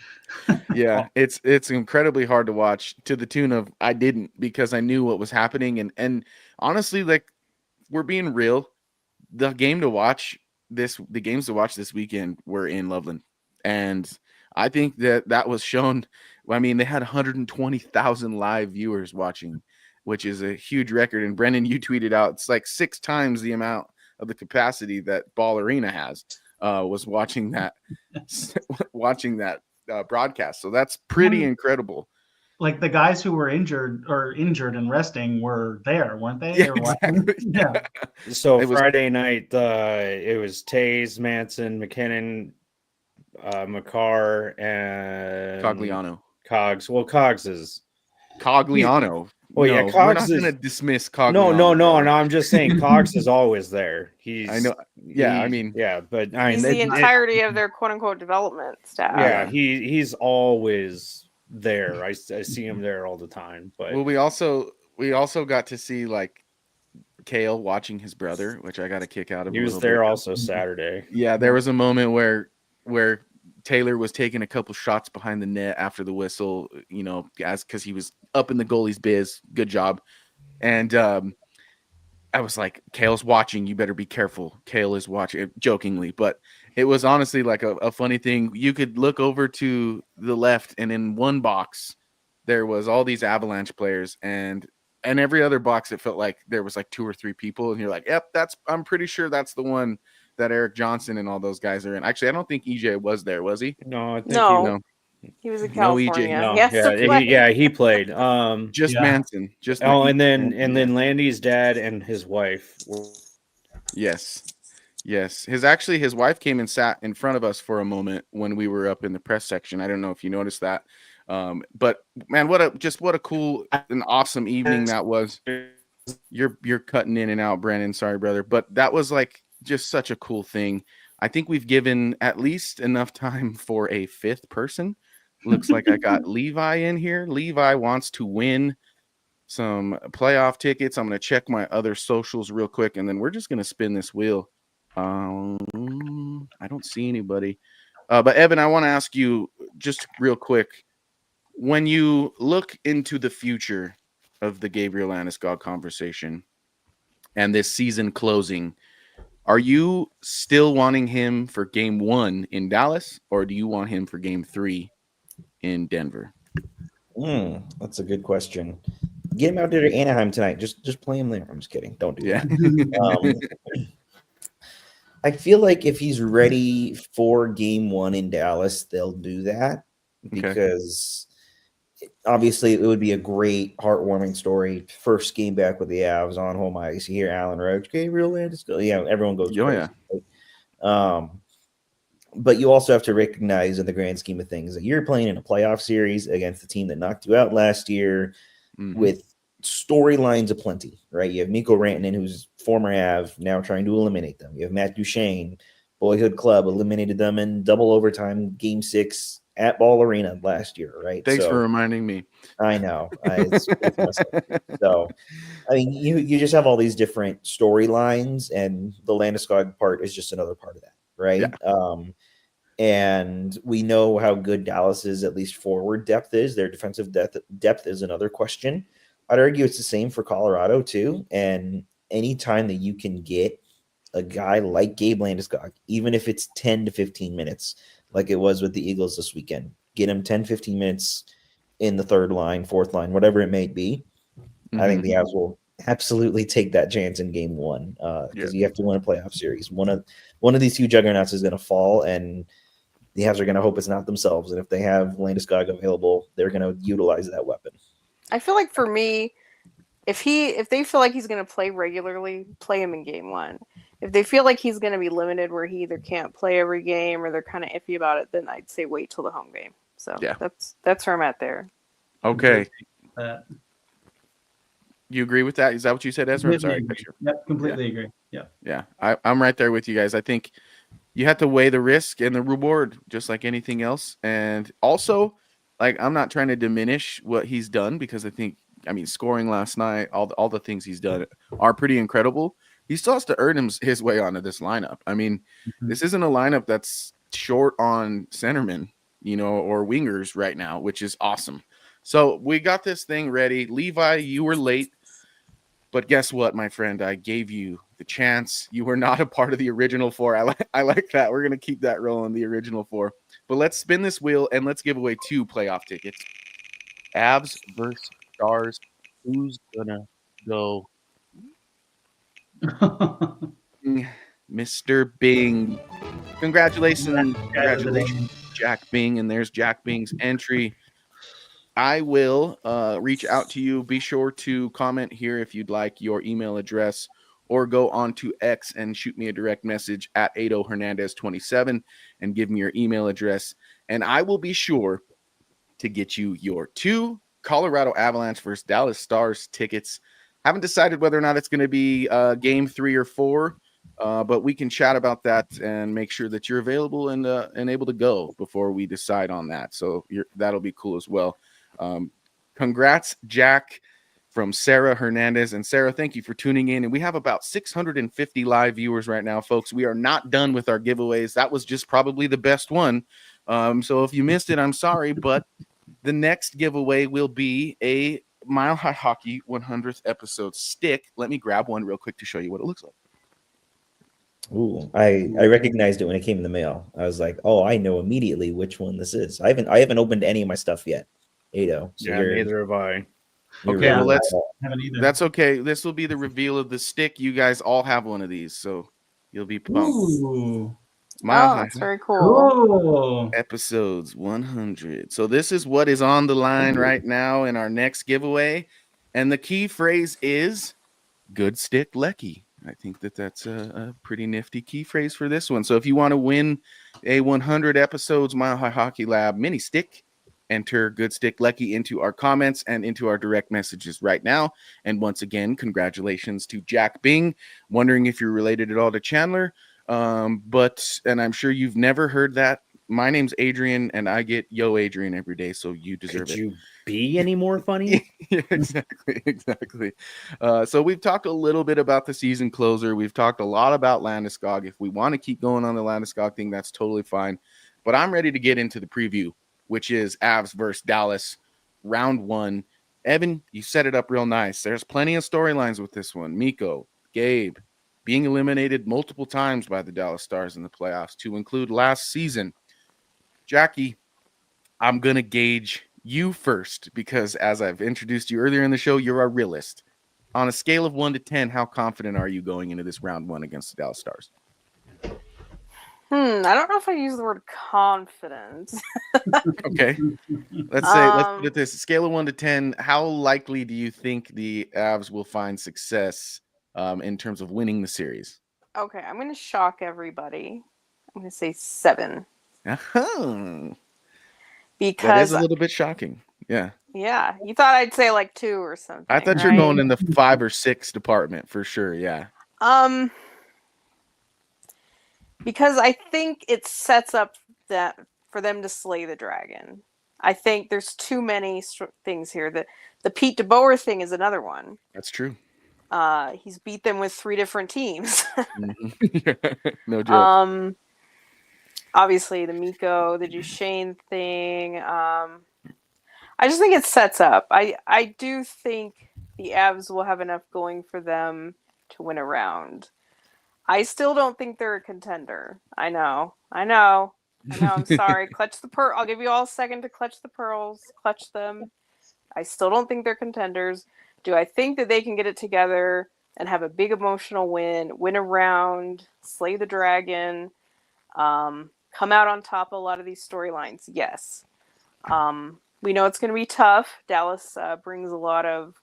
Yeah, it's incredibly hard to watch, to the tune of I didn't, because I knew what was happening. And honestly, like, we're being real. The games to watch this weekend were in Loveland. And I think that was shown. I mean, they had 120,000 live viewers watching, which is a huge record. And Brendan, you tweeted out, it's like 6 times the amount of the capacity that Ball Arena has, was watching that broadcast. So that's pretty incredible. Like the guys who were injured and resting were there, weren't they? Yeah, exactly. Yeah. So Friday night, it was Taze, Manson, McKinnon, McCarr, and Cogliano. Cogs. Well, Cogs is Cogliano. Well, yeah, Cogs we're not going to dismiss Cogliano. No. I'm just saying Cogs is always there. I know. Yeah, but he's the entirety of their quote unquote development staff. Yeah, he's always there. I see him there all the time. But well, we also got to see like Kale watching his brother, which I got a kick out of. He was there also Saturday. Yeah, there was a moment where Taylor was taking a couple shots behind the net after the whistle, because he was up in the goalie's biz. Good job. And I was like, Kale's watching. You better be careful. Kale is watching, jokingly. But it was honestly like a funny thing. You could look over to the left, and in one box, there was all these Avalanche players. And and every other box, it felt like there was like 2 or 3 people, and you're like, yep, I'm pretty sure that's the one that Eric Johnson and all those guys are in. Actually, I don't think EJ was there, was he? No, I think No. No, He was in no EJ. California. no, He has to play. he played. Just Yeah. Manson. Just Oh, my and then yeah. Landy's dad and his wife. Yes. His wife came and sat in front of us for a moment when we were up in the press section. I don't know if you noticed that. But man, what a cool and awesome evening that was. You're cutting in and out, Brandon. Sorry, brother. But that was like just such a cool thing. I think we've given at least enough time for a 5th person. Looks like I got Levi in here. Levi wants to win some playoff tickets. I'm going to check my other socials real quick, and then we're just going to spin this wheel. I don't see anybody. But Evan, I want to ask you just real quick. When you look into the future of the Gabriel Landeskog conversation and this season closing, are you still wanting him for game 1 in Dallas, or do you want him for game 3 in Denver? That's a good question. Get him out there to Anaheim tonight. Just play him there. I'm just kidding. Don't do that. I feel like if he's ready for game 1 in Dallas, they'll do that because obviously it would be a great heartwarming story. First game back with the Avs on home ice. You hear Alan Roach, Gabriel Landeskog. Yeah, everyone goes crazy. But you also have to recognize in the grand scheme of things that you're playing in a playoff series against the team that knocked you out last year with storylines aplenty, right? You have Mikko Rantanen, who's former Av, now trying to eliminate them. You have Matt Duchene, Boyhood Club, eliminated them in double overtime, game 6 at Ball Arena last year, right? Thanks for reminding me. I know. So, I mean, you just have all these different storylines, and the Landeskog part is just another part of that, right? Yeah. And we know how good Dallas's at least forward depth is. Their defensive depth is another question. I'd argue it's the same for Colorado too. And anytime that you can get a guy like Gabe Landeskog, even if it's 10 to 15 minutes, like it was with the Eagles this weekend, get him 10, 15 minutes in the 3rd line, 4th line, whatever it may be. I think the Avs will absolutely take that chance in game 1 because you have to win a playoff series. One of these 2 juggernauts is going to fall, and the Avs are going to hope it's not themselves. And if they have Landeskog available, they're going to utilize that weapon. I feel like for me, if they feel like he's going to play regularly, play him in game 1. If they feel like he's going to be limited where he either can't play every game or they're kind of iffy about it, then I'd say wait till the home game. So that's where I'm at there. Okay. You agree with that? Is that what you said, Ezra? I'm sorry. Yep, completely agree. Yeah. I'm right there with you guys. I think you have to weigh the risk and the reward just like anything else. And also, like, I'm not trying to diminish what he's done because I mean, scoring last night, all the things he's done are pretty incredible. He still has to earn his way onto this lineup. I mean, this isn't a lineup that's short on centermen, or wingers right now, which is awesome. So we got this thing ready. Levi, you were late, but guess what, my friend? I gave you the chance. You were not a part of the original 4. I like that. We're going to keep that rolling, the original 4. But let's spin this wheel and let's give away 2 playoff tickets. Avs versus Stars. Who's going to go? Mr. Bing. Congratulations, Jack Bing. And there's Jack Bing's entry. I will reach out to you. Be sure to comment here if you'd like your email address, or go on to X and shoot me a direct message at AdoHernandez27 and give me your email address. And I will be sure to get you your 2 Colorado Avalanche versus Dallas Stars tickets. Haven't decided whether or not it's going to be game 3 or 4, but we can chat about that and make sure that you're available and able to go before we decide on that. So that'll be cool as well. Congrats, Jack, from Sarah Hernandez. And Sarah, thank you for tuning in. And we have about 650 live viewers right now, folks. We are not done with our giveaways. That was just probably the best one. So if you missed it, I'm sorry, but the next giveaway will be a Mile High Hockey 100th episode stick. Let me grab one real quick to show you what it looks like. Ooh, I recognized it when it came in the mail. I was like, oh, I know immediately which one this is. I haven't opened any of my stuff yet. Ado. So neither have I. You're Okay, Yeah, well really let's. haven't either. That's okay. This will be the reveal of the stick. You guys all have one of these, so you'll be pumped. Ooh, Mile Oh, High that's very cool. cool. episodes 100. So this is what is on the line right now in our next giveaway, and the key phrase is "Good Stick Lecky." I think that's a pretty nifty key phrase for this one. So if you want to win a 100 episodes Mile High Hockey Lab mini stick, enter Good Stick Lecky into our comments and into our direct messages right now. And once again, congratulations to Jack Bing. Wondering if you're related at all to Chandler, and I'm sure you've never heard that. My name's Adrian, and I get Yo Adrian every day, so you deserve Could it. you be any more funny? Yeah, exactly. So we've talked a little bit about the season closer. We've talked a lot about Landeskog. If we want to keep going on the Landeskog thing, that's totally fine. But I'm ready to get into the preview, which is Avs versus Dallas, round 1. Evan, you set it up real nice. There's plenty of storylines with this one. Mikko, Gabe, being eliminated multiple times by the Dallas Stars in the playoffs, to include last season. Jackie, I'm going to gauge you first because, as I've introduced you earlier in the show, you're a realist. On a scale of 1 to 10, how confident are you going into this round 1 against the Dallas Stars? I don't know if I use the word confident. Okay. Let's put it this: scale of 1 to 10. How likely do you think the Avs will find success in terms of winning the series? Okay, I'm going to shock everybody. I'm going to say 7. Uh-huh. Because that is a little bit shocking. Yeah. Yeah, you thought I'd say like 2 or something. I thought right? you're going in the 5 or 6 department for sure. Yeah. Because I think it sets up that for them to slay the dragon. I think there's too many things here. The Pete DeBoer thing is another one. That's true. He's beat them with 3 different teams. No joke. Obviously the Mikko, the Duchesne thing. I just think it sets up. I do think the Avs will have enough going for them to win a round. I still don't think they're a contender. I know. I'm sorry. Clutch the pearl. I'll give you all a second to clutch the pearls. Clutch them. I still don't think they're contenders. Do I think that they can get it together and have a big emotional win a round, slay the dragon, come out on top of a lot of these storylines? Yes. We know it's going to be tough. Dallas brings a lot of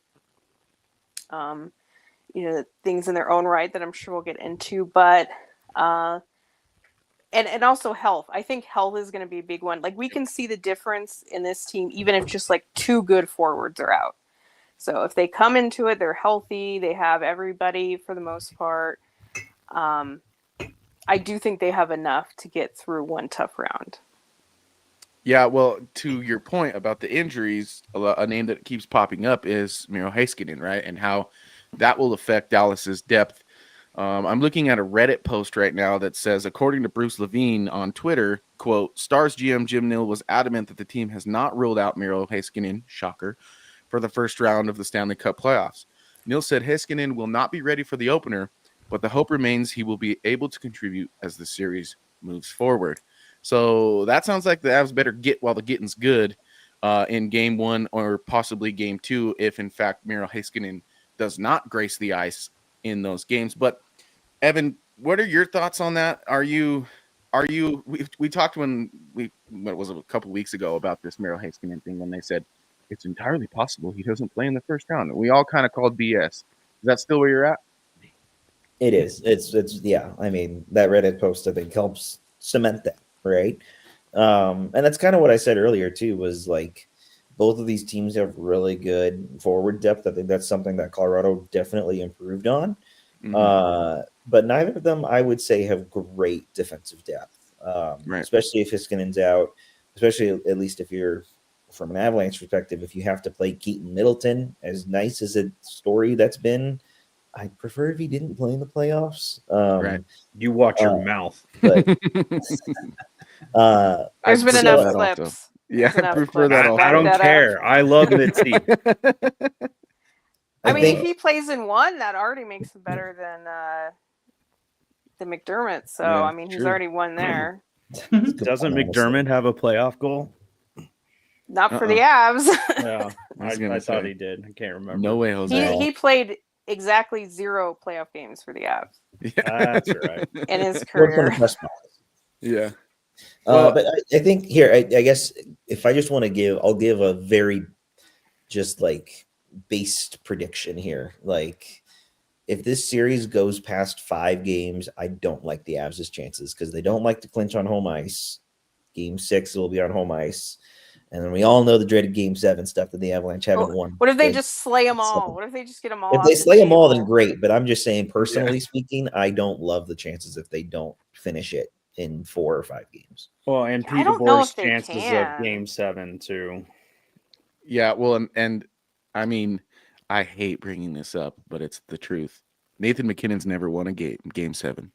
things in their own right that I'm sure we'll get into, but and also health. I think health is going to be a big one. Like, we can see the difference in this team even if just like 2 good forwards are out. So if they come into it, they're healthy, they have everybody for the most part. I do think they have enough to get through one tough round. Yeah, well, to your point about the injuries, a name that keeps popping up is Miro Heiskanen, right? And how that will affect Dallas's depth. I'm looking at a Reddit post right now that says, according to Bruce Levine on Twitter, quote, Stars GM Jim Nill was adamant that the team has not ruled out Miro Heiskanen, shocker, for the first round of the Stanley Cup playoffs. Nill said Heiskanen will not be ready for the opener, but the hope remains he will be able to contribute as the series moves forward. So that sounds like the Avs better get while the getting's good in game 1 or possibly game 2 if, in fact, Miro Heiskanen does not grace the ice in those games. But, Evan, what are your thoughts on that? We talked what was it, a couple weeks ago about this Miro Heiskanen thing when they said it's entirely possible he doesn't play in the first round. We all kind of called BS. Is that still where you're at? It is. It's yeah. I mean, that Reddit post, I think, helps cement that, right? And that's kind of what I said earlier too, was like both of these teams have really good forward depth. I think that's something that Colorado definitely improved on. Mm-hmm. But neither of them, I would say, have great defensive depth, right. Especially if Hiskinen's out, especially at least if you're from an Avalanche perspective, if you have to play Keaton Middleton, as nice as a story that's been, I'd prefer if he didn't play in the playoffs. Right. You watch your mouth. But there's been enough clips. Also. Yeah, I prefer that also. I don't care. I love Mitzi. I mean, if he plays in one, that already makes him better than McDermott. So, yeah, I mean, he's already won there. Doesn't McDermott have a playoff goal? Not for the Avs. Yeah, I thought he did. I can't remember. No way, Jose. He played exactly 0 playoff games for the Avs. That's right. In his Worked on the career. press box. Yeah. But I think here, I guess if I just want to give, I'll give a very just like based prediction here. Like, if this series goes past 5 games, I don't like the Avs' chances because they don't like to clinch on home ice. Game 6 will be on home ice. And then we all know the dreaded Game 7 stuff that the Avalanche haven't won. What if they just slay them all? What if they just get them all? If they slay them all, then great. But I'm just saying, personally speaking, I don't love the chances if they don't finish it in 4 or 5 games. Well, and Pete DeBoer's chances of Game 7 too. Yeah, well, and I mean, I hate bringing this up, but it's the truth. Nathan McKinnon's never won a game 7.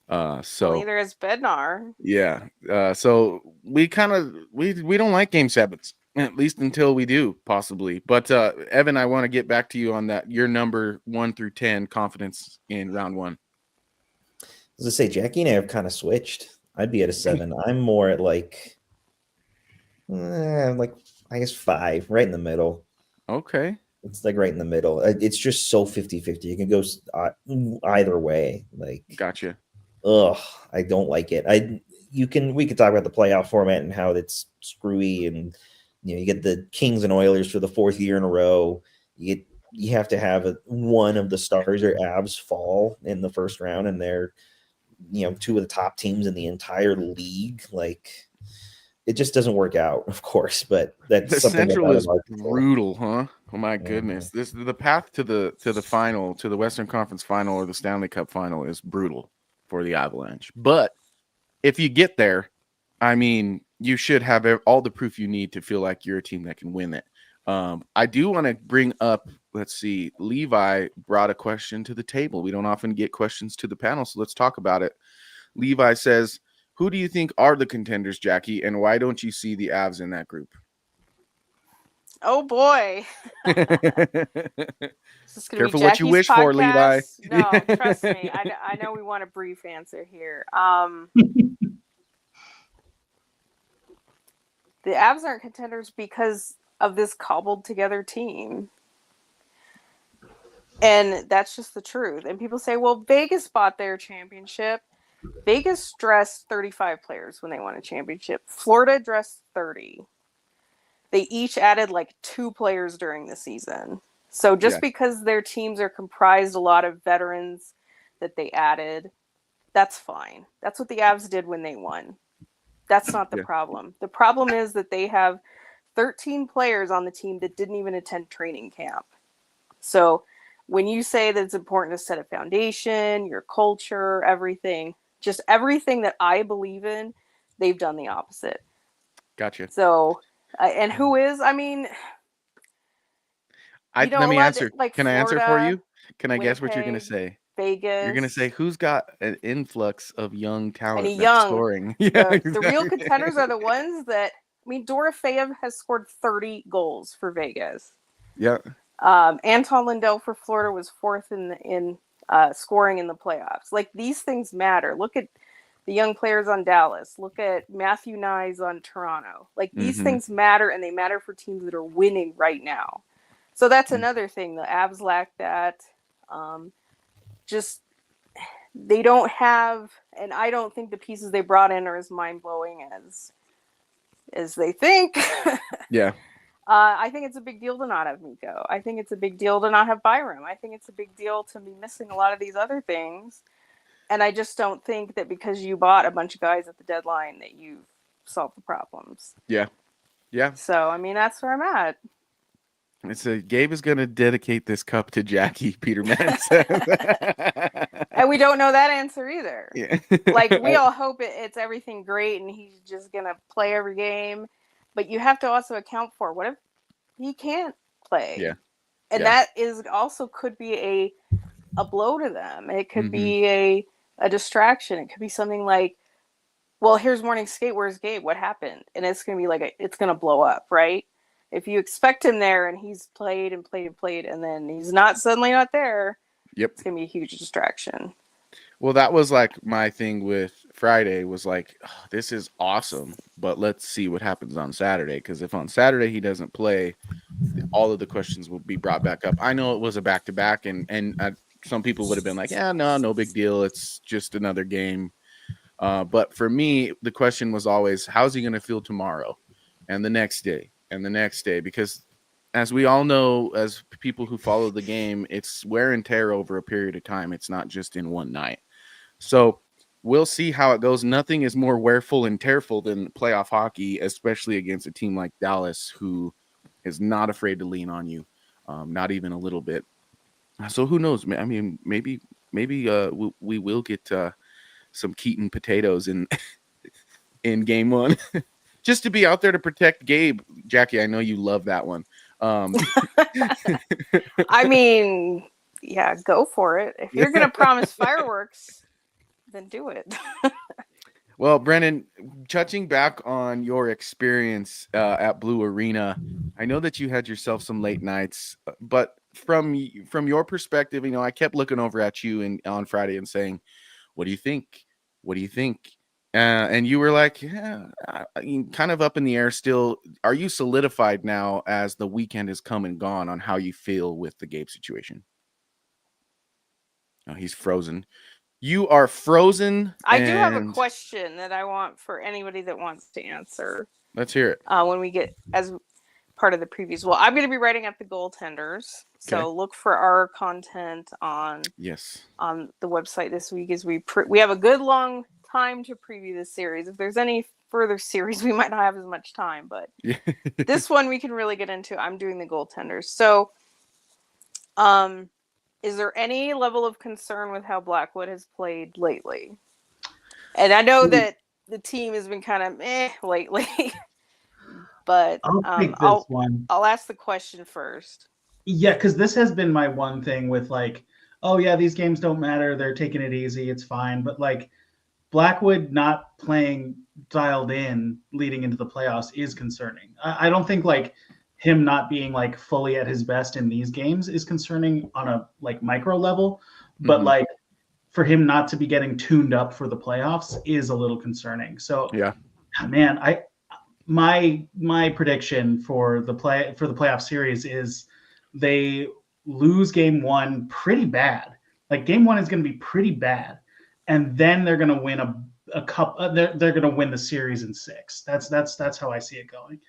So neither has Bednar. Yeah. So we kind of we don't like Game 7s, at least until we do, possibly. But Evan, I want to get back to you on that. Your number 1 through 10 confidence in round 1. As I say, Jackie and I have kind of switched. I'd be at a 7. I'm more at like I guess 5, right in the middle. Okay. It's like right in the middle. It's just so 50-50. You can go either way. Like, gotcha. Ugh, I don't like it. We could talk about the playoff format and how it's screwy, and you get the Kings and Oilers for the 4th year in a row. You have to have one of the Stars or Avs fall in the first round, and they're 2 of the top teams in the entire league. Like, it just doesn't work out, of course. But that's the something Central is brutal, huh? Oh my goodness! The path to the final, to the Western Conference Final or the Stanley Cup Final is brutal for the Avalanche. But if you get there, I mean, you should have all the proof you need to feel like you're a team that can win it. I do want to bring up, let's see, Levi brought a question to the table. We don't often get questions to the panel, so let's talk about it. Levi says, who do you think are the contenders, Jackie, and why don't you see the Avs in that group? Oh, boy. Careful what you wish for, Levi. No, trust me. I know we want a brief answer here. The Avs aren't contenders because of this cobbled together team. And that's just the truth. And people say, well, Vegas bought their championship. Vegas dressed 35 players when they won a championship. Florida dressed 30. They each added like 2 players during the season. So just because their teams are comprised a lot of veterans that they added, that's fine. That's what the Avs did when they won. That's not the problem. The problem is that they have 13 players on the team that didn't even attend training camp. So when you say that it's important to set a foundation, your culture, everything, just everything that I believe in, they've done the opposite. Gotcha. So, and who is, I mean... let me answer. Like Can Florida, I answer for you? Can I guess what you're going to Winnipeg, say? Vegas. You're going to say, who's got an influx of young talent and that's scoring? Yeah, exactly. The real contenders are the ones that, I mean, Dorofeyev has scored 30 goals for Vegas. Yeah. Anton Lindell for Florida was 4th in scoring in the playoffs. Like, these things matter. Look at the young players on Dallas. Look at Matthew Nyes on Toronto. Like, these things matter, and they matter for teams that are winning right now. So that's another thing. The Avs lack that. Just, they don't have, and I don't think the pieces they brought in are as mind-blowing as they think. Yeah. I think it's a big deal to not have Mikko. I think it's a big deal to not have Byram. I think it's a big deal to be missing a lot of these other things. And I just don't think that because you bought a bunch of guys at the deadline that you've solved the problems. Yeah. Yeah. So, I mean, that's where I'm at. Gabe is going to dedicate this cup to Jackie, Peterman. And we don't know that answer either. Yeah. Like, we all hope it's everything great and he's just going to play every game. But you have to also account for what if he can't play? Yeah. And that is also could be a blow to them. It could be a distraction. It could be something like, well, here's morning skate. Where's Gabe? What happened? And it's going to be like, it's going to blow up, right? If you expect him there and he's played and played and played and then he's suddenly not there, it's going to be a huge distraction. Well, that was like my thing with Friday was like, "Oh, this is awesome, but let's see what happens on Saturday." Because if on Saturday he doesn't play, all of the questions will be brought back up. I know it was a back to back, and some people would have been like, "Yeah, no big deal. It's just another game." But for me, the question was always, "How's he going to feel tomorrow, and the next day, and the next day?" Because as we all know, as people who follow the game, it's wear and tear over a period of time. It's not just in one night. So we'll see how it goes. Nothing is more wearful and tearful than playoff hockey, especially against a team like Dallas, who is not afraid to lean on you, not even a little bit. So who knows? I mean, maybe we will get some Keaton potatoes in game one, just to be out there to protect Gabe. Jackie, I know you love that one. I mean, yeah, go for it. If you're gonna promise fireworks, then do it. Well, Brennan, touching back on your experience at Blue Arena, I know that you had yourself some late nights, but from your perspective, I kept looking over at you on Friday and saying, "What do you think? What do you think?" And you were like, "Yeah, kind of up in the air still." Are you solidified now as the weekend has come and gone on how you feel with the Gabe situation? Oh, he's frozen. You are frozen. I do have a question that I want for anybody that wants to answer. Let's hear it. When we get as part of the previews. Well, I'm going to be writing up the goaltenders, so look for our content on the website this week. As we have a good long time to preview this series. If there's any further series, we might not have as much time, but this one we can really get into. I'm doing the goaltenders. So, is there any level of concern with how Blackwood has played lately? And I know that the team has been kind of meh lately, but I'll ask the question first. Yeah, because this has been my one thing with like, oh yeah, these games don't matter. They're taking it easy. It's fine. But like Blackwood not playing dialed in leading into the playoffs is concerning. I don't think like him not being like fully at his best in these games is concerning on a like micro level, but like for him not to be getting tuned up for the playoffs is a little concerning. So yeah, man, my prediction for the playoff series is they lose game one pretty bad. Like game one is going to be pretty bad, and then they're going to win a cup. They're going to win the series in 6. That's how I see it going.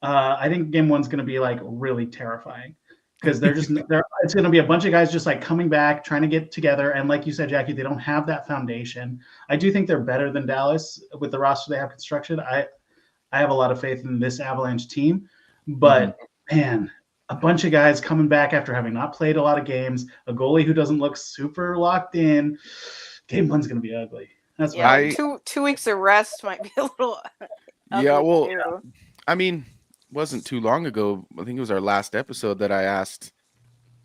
I think game one's going to be like really terrifying because it's going to be a bunch of guys just like coming back, trying to get together. And like you said, Jackie, they don't have that foundation. I do think they're better than Dallas with the roster they have constructed. I have a lot of faith in this Avalanche team, but man, a bunch of guys coming back after having not played a lot of games, a goalie who doesn't look super locked in. Game one's going to be ugly. That's why 2 weeks of rest might be a little. Yeah, well, I mean, wasn't too long ago. I think it was our last episode that I asked,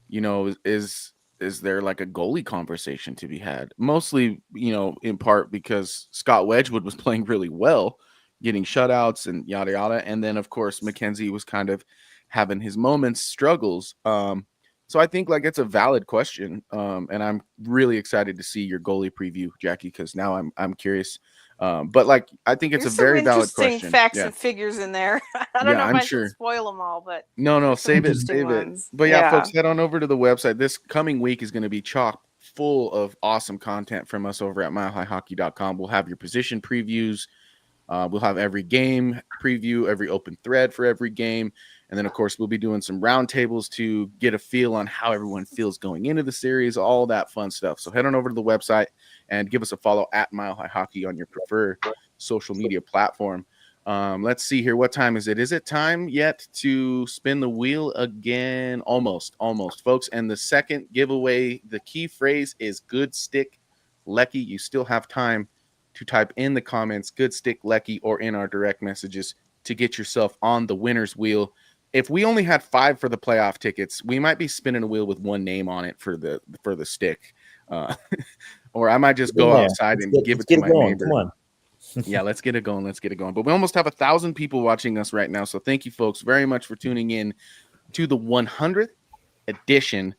is there like a goalie conversation to be had? Mostly, in part because Scott Wedgwood was playing really well, getting shutouts and yada yada, and then of course McKenzie was kind of having his moments, struggles. So I think like it's a valid question, and I'm really excited to see your goalie preview, Jackie, because now I'm curious. But like I think it's a very valid question. Interesting facts and figures in there. I don't know if I should spoil them all, but no, save it. But yeah, folks, head on over to the website. This coming week is going to be chock full of awesome content from us over at milehighhockey.com. We'll have your position previews. We'll have every game preview, every open thread for every game. And then, of course, we'll be doing some roundtables to get a feel on how everyone feels going into the series, all that fun stuff. So head on over to the website and give us a follow at Mile High Hockey on your preferred social media platform. Let's see here. What time is it? Is it time yet to spin the wheel again? Almost, folks. And the second giveaway, the key phrase is good stick Lecky. You still have time to type in the comments, good stick Lecky, or in our direct messages to get yourself on the winner's wheel. If we only had 5 for the playoff tickets, we might be spinning a wheel with one name on it for the stick. Or I might just go outside and give it to my neighbor. Come on. Yeah, let's get it going. But we almost have 1,000 people watching us right now. So thank you folks very much for tuning in to the 100th edition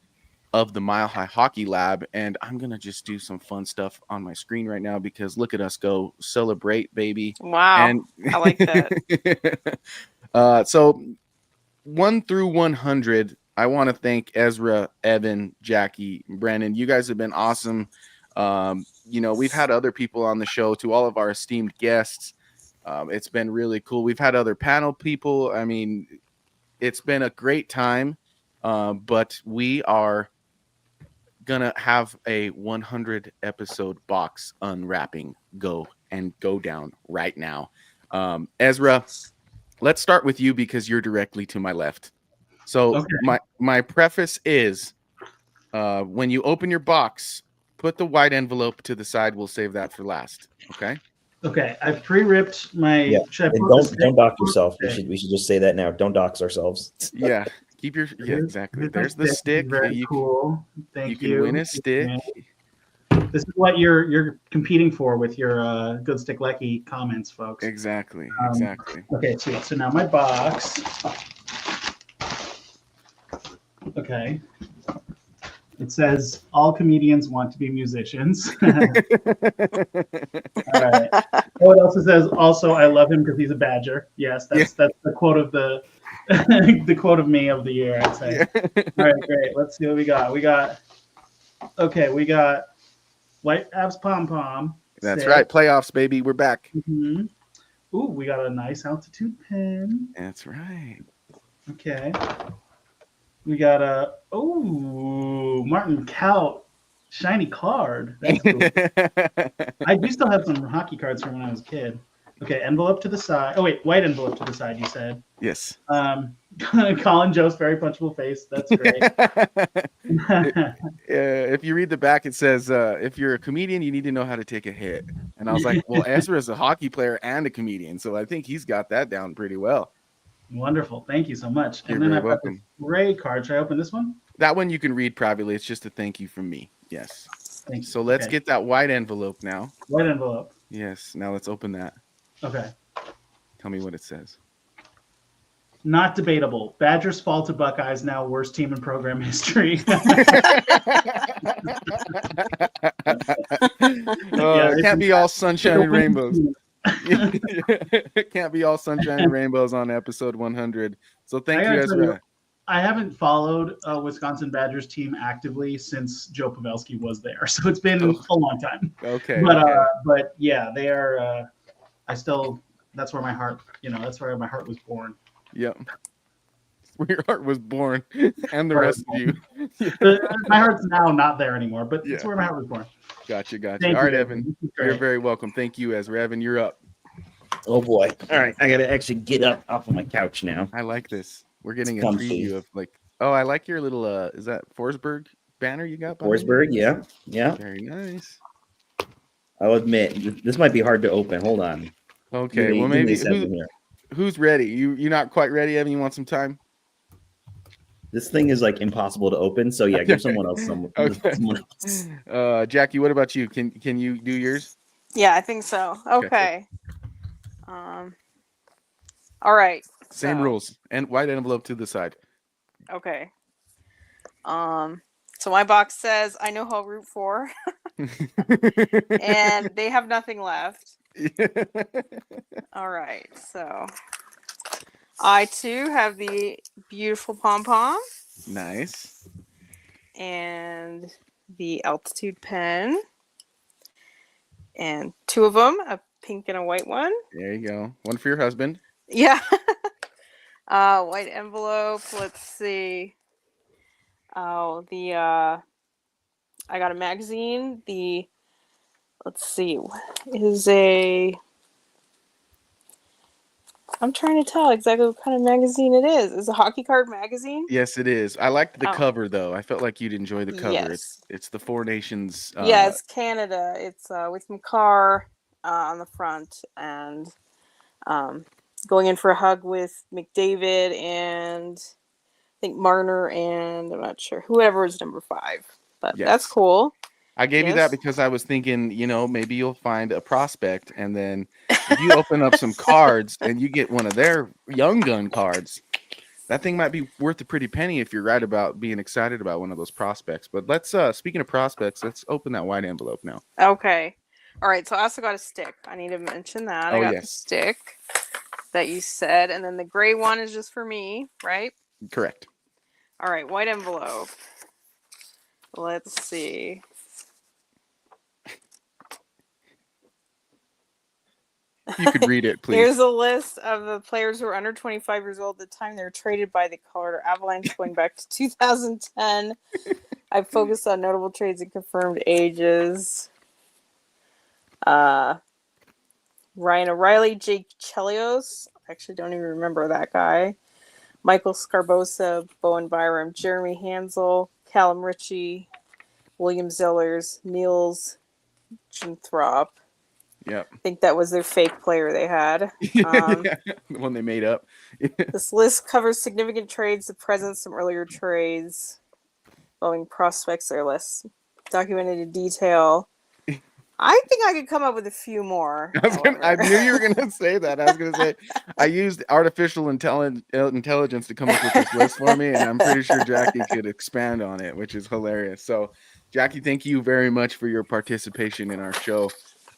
of the Mile High Hockey Lab. And I'm going to just do some fun stuff on my screen right now because look at us go celebrate, baby. Wow. And I like that. So 1 through 100, I want to thank Ezra, Evan, Jackie, Brandon. You guys have been awesome. We've had other people on the show, to all of our esteemed guests. It's been really cool. We've had other panel people. I mean, it's been a great time. But we are gonna have a 100 episode box unwrapping go down right now. Ezra, let's start with you because you're directly to my left. So Okay. my preface is, when you open your box, put the white envelope to the side. We'll save that for last. Okay. Okay, I've pre-ripped my. Yeah, Should I and put this don't dox yourself. Okay. We should just say that now. Don't dox ourselves. Yeah. Keep your exactly. Here's There's my the stick. Very You cool. Thank you. can win a stick. This is what you're competing for with your Good Stick Lecky comments, folks. Exactly. Okay, so now my box. Okay. It says all comedians want to be musicians. All right. Oh, it also says also I love him because he's a Badger. Yes, that's the quote of the the quote of me of the year, I'd say. All right, great. Let's see what we got. We got White Abs Pom Pom. That's right. Playoffs, baby. We're back. Mm-hmm. Ooh, we got a nice altitude pin. That's right. Okay. We got a Martin Kaut shiny card. That's cool. I do still have some hockey cards from when I was a kid. Okay, envelope to the side. Oh wait, white envelope to the side. You said. Yes. Colin Joe's very punchable face. That's great. If you read the back, it says, if you're a comedian, you need to know how to take a hit. And I was like, well, Ezra is a hockey player and a comedian, so I think he's got that down pretty well. Wonderful. Thank you so much. You're and then very I've got this welcome. gray card. Should I open this one? That one you can read privately. It's just a thank you from me. Yes. Thank you. So let's get that white envelope now. White envelope. Yes. Now let's open that. Okay. Tell me what it says. Not debatable. Badgers fall to Buckeyes, now worst team in program history. It can't be all sunshine and rainbows. It can't be all sunshine and rainbows on episode 100. So thank you, Ezra. I haven't followed a Wisconsin Badgers team actively since Joe Pavelski was there, so it's been a long time. Okay. But yeah, they are. That's where my heart. That's where my heart was born. Yep. Where your heart was born, and the rest of you. My heart's now not there anymore, but it's where my heart was born. Gotcha. All right, Evan. You're very welcome. Thank you, Ezra. Evan, you're up. Oh boy. All right, I gotta actually get up off of my couch now. I like this. We're getting a preview of I like your little is that Forsberg banner you got? Forsberg, yeah. Very nice. I'll admit this might be hard to open. Hold on. Okay, well maybe who's ready? You're not quite ready, Evan. You want some time? This thing is impossible to open, so yeah, give someone else some. Okay. Jackie, what about you? Can you do yours? Yeah, I think so. Okay. All right. Same rules. And white envelope to the side. Okay. So my box says I know who I'll root for. And they have nothing left. All right. So I too have the beautiful pom-pom. Nice. And the altitude pen. And two of them, a pink and a white one. There you go. One for your husband. Yeah. White envelope. Let's see. Oh, I got a magazine. Let's see, I'm trying to tell exactly what kind of magazine it is. It's a hockey card magazine. Yes, it is. I liked the cover though. I felt like you'd enjoy the cover. Yes. It's the Four Nations. It's Canada. It's with McCarr on the front and going in for a hug with McDavid and I think Marner and I'm not sure whoever is number 5. But that's cool. I gave you that because I was thinking, maybe you'll find a prospect and then if you open up some cards and you get one of their young gun cards, that thing might be worth a pretty penny if you're right about being excited about one of those prospects. But let's speaking of prospects, let's open that white envelope now. Okay. All right. So I also got a stick. I need to mention that. Oh, I got the yes. stick that you said, and then the gray one is just for me, right? Correct. All right. White envelope. Let's see. You could read it, please. Here's a list of the players who are under 25 years old at the time they were traded by the Colorado Avalanche going back to 2010. I focused on notable trades and confirmed ages. Ryan O'Reilly, Jake Chelios. I actually don't even remember that guy. Michael Scarbosa, Bowen Byram, Jeremy Hansel, Callum Ritchie, William Zellers, Niels Jinthrop. Yep. I think that was their fake player they had. The one they made up. This list covers significant trades, the present, some earlier trades, following prospects their lists, documented in detail. I think I could come up with a few more. I knew you were going to say that. I was going to say, I used artificial intelligence to come up with this list for me, and I'm pretty sure Jackie could expand on it, which is hilarious. So, Jackie, thank you very much for your participation in our show.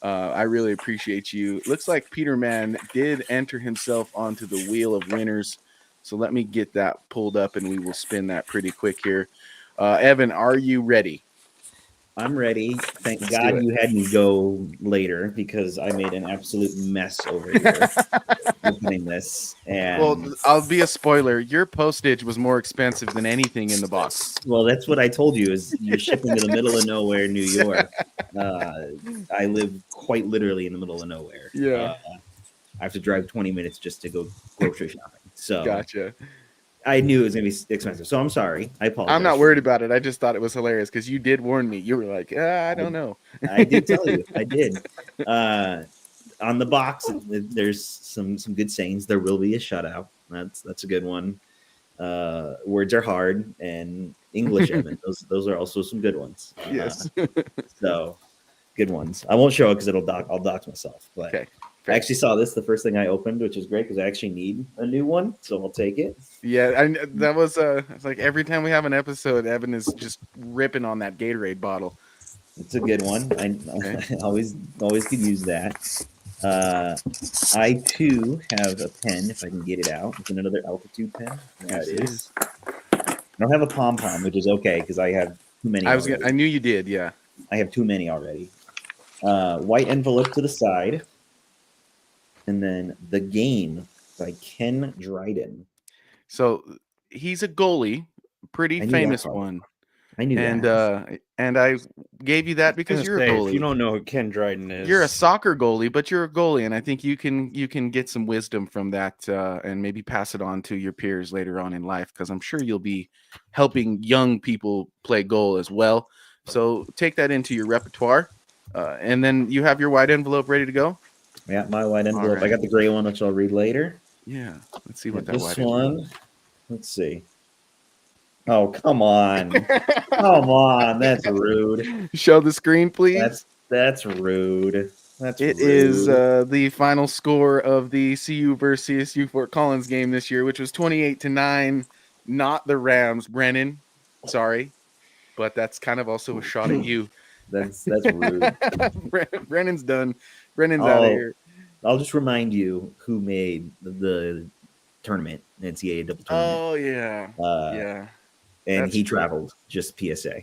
I really appreciate you. Looks like Peter Mann did enter himself onto the wheel of winners. So let me get that pulled up, and we will spin that pretty quick here. Evan, are you ready? I'm ready. Thank God you had me go later because I made an absolute mess over here opening this. And well, I'll be a spoiler. Your postage was more expensive than anything in the box. Well, that's what I told you. Is you're shipping to the middle of nowhere, New York. I live quite literally in the middle of nowhere. Yeah, I have to drive 20 minutes just to go grocery shopping. So gotcha. I knew it was going to be expensive, so I'm sorry. I apologize. I'm not worried about it. I just thought it was hilarious because you did warn me. You were like, I don't know. I did tell you. I did. On the box, there's some good sayings. There will be a shutout. That's a good one. Words are hard, and English, Evan. Those are also some good ones. Yes. So good ones. I won't show it because I'll dox myself. But okay. I actually saw this the first thing I opened, which is great because I actually need a new one, so I'll take it. Yeah, that was it's like every time we have an episode, Evan is just ripping on that Gatorade bottle. It's a good one. I always could use that. I too have a pen if I can get it out. It's another altitude pen. There it is. I don't have a pom pom, which is okay because I have too many. I knew you did. Yeah, I have too many already. White envelope to the side. And then The Game by Ken Dryden. So he's a goalie, pretty famous one. I knew that. And I gave you that because you're a goalie. If you don't know who Ken Dryden is, you're a soccer goalie, but you're a goalie, and I think you can get some wisdom from that and maybe pass it on to your peers later on in life because I'm sure you'll be helping young people play goal as well. So take that into your repertoire, and then you have your white envelope ready to go. Yeah, my white envelope. Right. I got the gray one, which I'll read later. Yeah, let's see what that this white one. envelope. Let's see. Oh, come on. Come on. That's rude. Show the screen, please. That's rude. It is the final score of the CU versus CSU Fort Collins game this year, which was 28-9. Not the Rams, Brennan. Sorry, but that's kind of also a shot at you. That's rude. Brennan's done. Brennan's out of here. I'll just remind you who made the tournament, NCAA double tournament. Oh yeah, yeah. And That's he true. traveled, just PSA.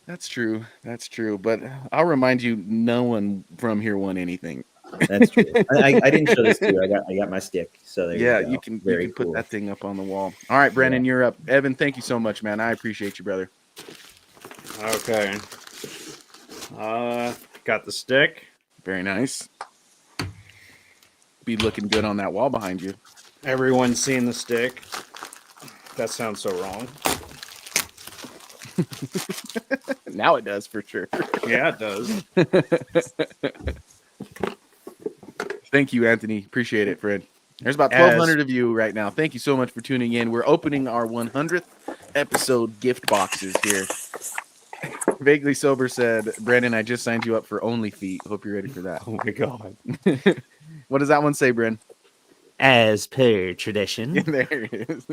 That's true. That's true. But I'll remind you, no one from here won anything. That's true. I didn't show this to you. I got my stick. So there you can put that thing up on the wall. All right, Brennan, you're up. Evan, thank you so much, man. I appreciate you, brother. Okay. Got the stick. Very nice. Be looking good on that wall behind you. Everyone's seen the stick. That sounds so wrong. Now it does for sure. Yeah, it does. Thank you, Anthony. Appreciate it, Fred. There's about 1,200 of you right now. Thank you so much for tuning in. We're opening our 100th episode gift boxes here. Vaguely Sober said, Brandon, I just signed you up for Only Feet. Hope you're ready for that. Oh my God. What does that one say, Bren? as per tradition, There it is.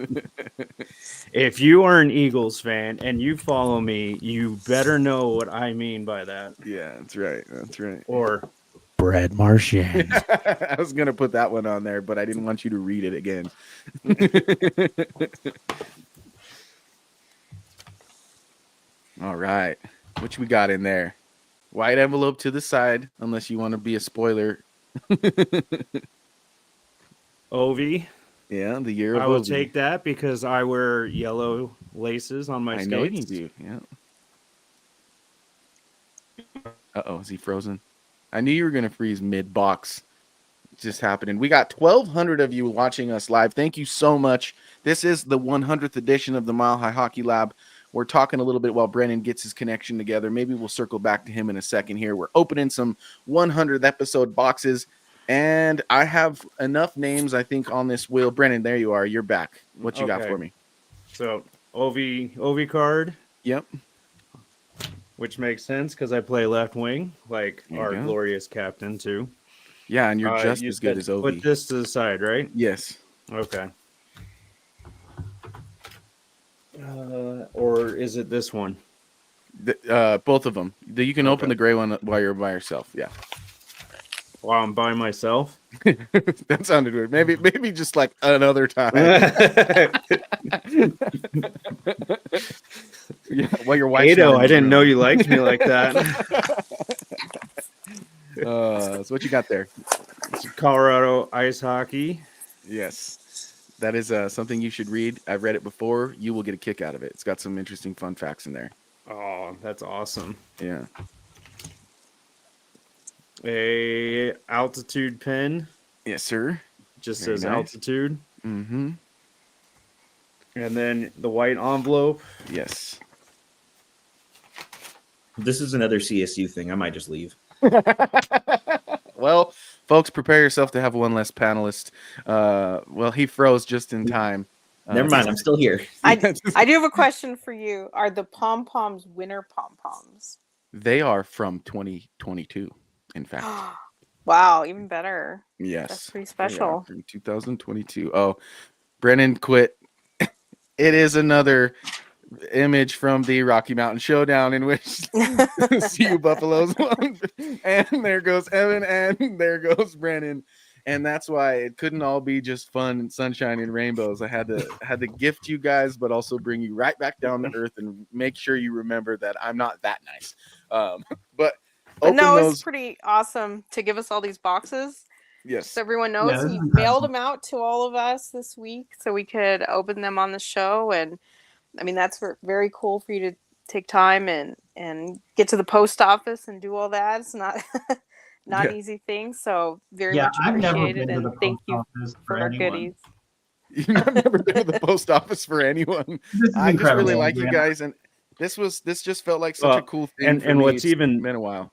if you are an Eagles fan and you follow me, you better know what I mean by that. Yeah, that's right. That's right. Or Brad Marchand. I was gonna put that one on there, but I didn't want you to read it again. All right, what we got in there? White envelope to the side, unless you want to be a spoiler. Ovi. Yeah, the year of I will Ovi. take that because I wear yellow laces on my I skates. know you do. Yeah. Uh-oh, is he frozen? I knew you were gonna freeze mid-box. Just happening. We got 1,200 of you watching us live. Thank you so much. This is the 100th edition of the Mile High Hockey Lab. We're talking a little bit while Brennan gets his connection together. Maybe we'll circle back to him in a second here. We're opening some 100th episode boxes, and I have enough names, I think, on this wheel. Brennan, there you are. You're back. What you got Okay. for me? So Ovi card. Yep. Which makes sense because I play left wing, like There you our go. glorious captain too. Yeah, and you're just You as good said as Ovi. Put this to the side, right? Yes. Okay. Or is it this one? Both of them. You can open the gray one while you're by yourself. Yeah. While I'm by myself. That sounded weird. Maybe just like another time. Yeah, while your wife's Ado, not in I didn't the know room. you liked me like that. So what you got there? It's Colorado ice hockey. Yes, that is something you should read. I've read it before. You will get a kick out of it. It's got some interesting fun facts in there. Oh, that's awesome. Yeah. A altitude pen. Yes, sir. Just Very says nice. altitude. Mm-hmm. And then the white envelope. Yes. This is another CSU thing. I might just leave. Well, folks, prepare yourself to have one less panelist. Well, he froze just in time. Never mind. I'm still here. I do have a question for you. Are the pom poms winter pom poms? They are from 2022, in fact. Wow, even better. Yes. That's pretty They are special. from 2022. Oh, Brennan quit. It is another image from the Rocky Mountain Showdown in which CU Buffaloes won. And there goes Evan, and there goes Brennan. And that's why it couldn't all be just fun and sunshine and rainbows. I had to gift you guys, but also bring you right back down to earth and make sure you remember that I'm not that nice. But open no, those. it's pretty awesome to give us all these boxes. Yes. So everyone knows. Yeah, this He is mailed impressive. them out to all of us this week so we could open them on the show. And I mean, that's very cool for you to take time and get to the post office and do all that. It's not Yeah. an easy thing. So very Yeah, much I've never appreciated, been to and the thank post you office for for our anyone. goodies. I've never been to the post office for anyone. This is I just really incredible, like you man. guys, and this just felt like such a cool thing. And for me. what's It's even been a while.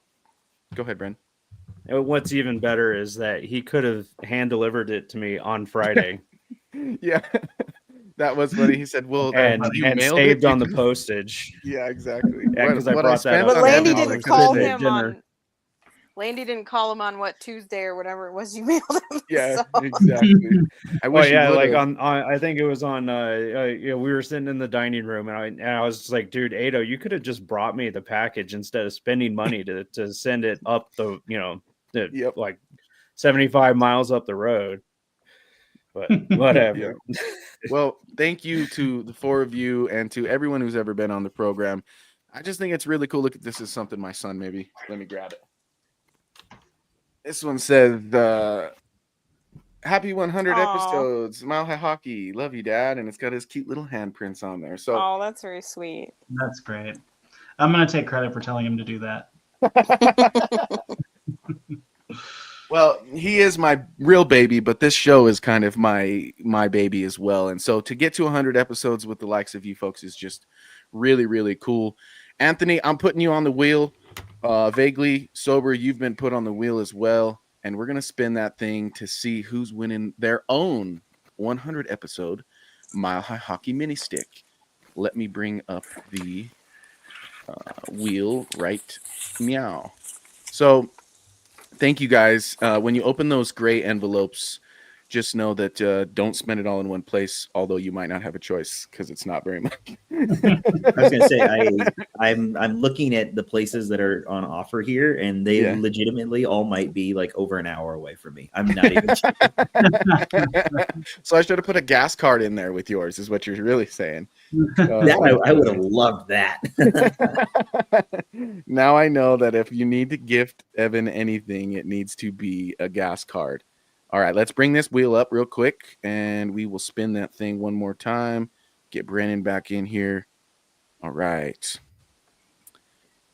Go ahead, Bren. What's even better is that he could have hand delivered it to me on Friday. Yeah, that was funny. He said, "Well, and you and mailed saved it on the because-" postage. Yeah, exactly. Yeah, because I What brought that spent up. But on Landy Amazon, I didn't could've call saved. him on. Landy didn't call him on what Tuesday or whatever it was you mailed him. Yeah, so. exactly. I wish yeah, you like would've. on I think it was on we were sitting in the dining room and I was just like, dude, Ado, you could have just brought me the package instead of spending money to send it up the like 75 miles up the road. But whatever. Yeah. Well, thank you to the four of you and to everyone who's ever been on the program. I just think it's really cool. Look at this is something my son maybe. Let me grab it. This one says, happy 100 Aw. episodes, Mile High Hockey. Love you, Dad. And it's got his cute little handprints on there. So Oh, that's very sweet. That's great. I'm going to take credit for telling him to do that. well, he is my real baby, but this show is kind of my baby as well. And so to get to 100 episodes with the likes of you folks is just really, really cool. Anthony, I'm putting you on the wheel. Vaguely sober, you've been put on the wheel as well. And we're going to spin that thing to see who's winning their own 100 episode Mile High Hockey mini stick. Let me bring up the wheel right meow. So thank you guys. When you open those gray envelopes, just know that don't spend it all in one place, although you might not have a choice because it's not very much. I was gonna say I'm looking at the places that are on offer here, and they Yeah. legitimately all might be like over an hour away from me. I'm not even. So I should have put a gas card in there with yours, is what you're really saying. I would have loved that. Now I know that if you need to gift Evan anything, it needs to be a gas card. All right, let's bring this wheel up real quick, and we will spin that thing one more time. Get Brandon back in here. All right.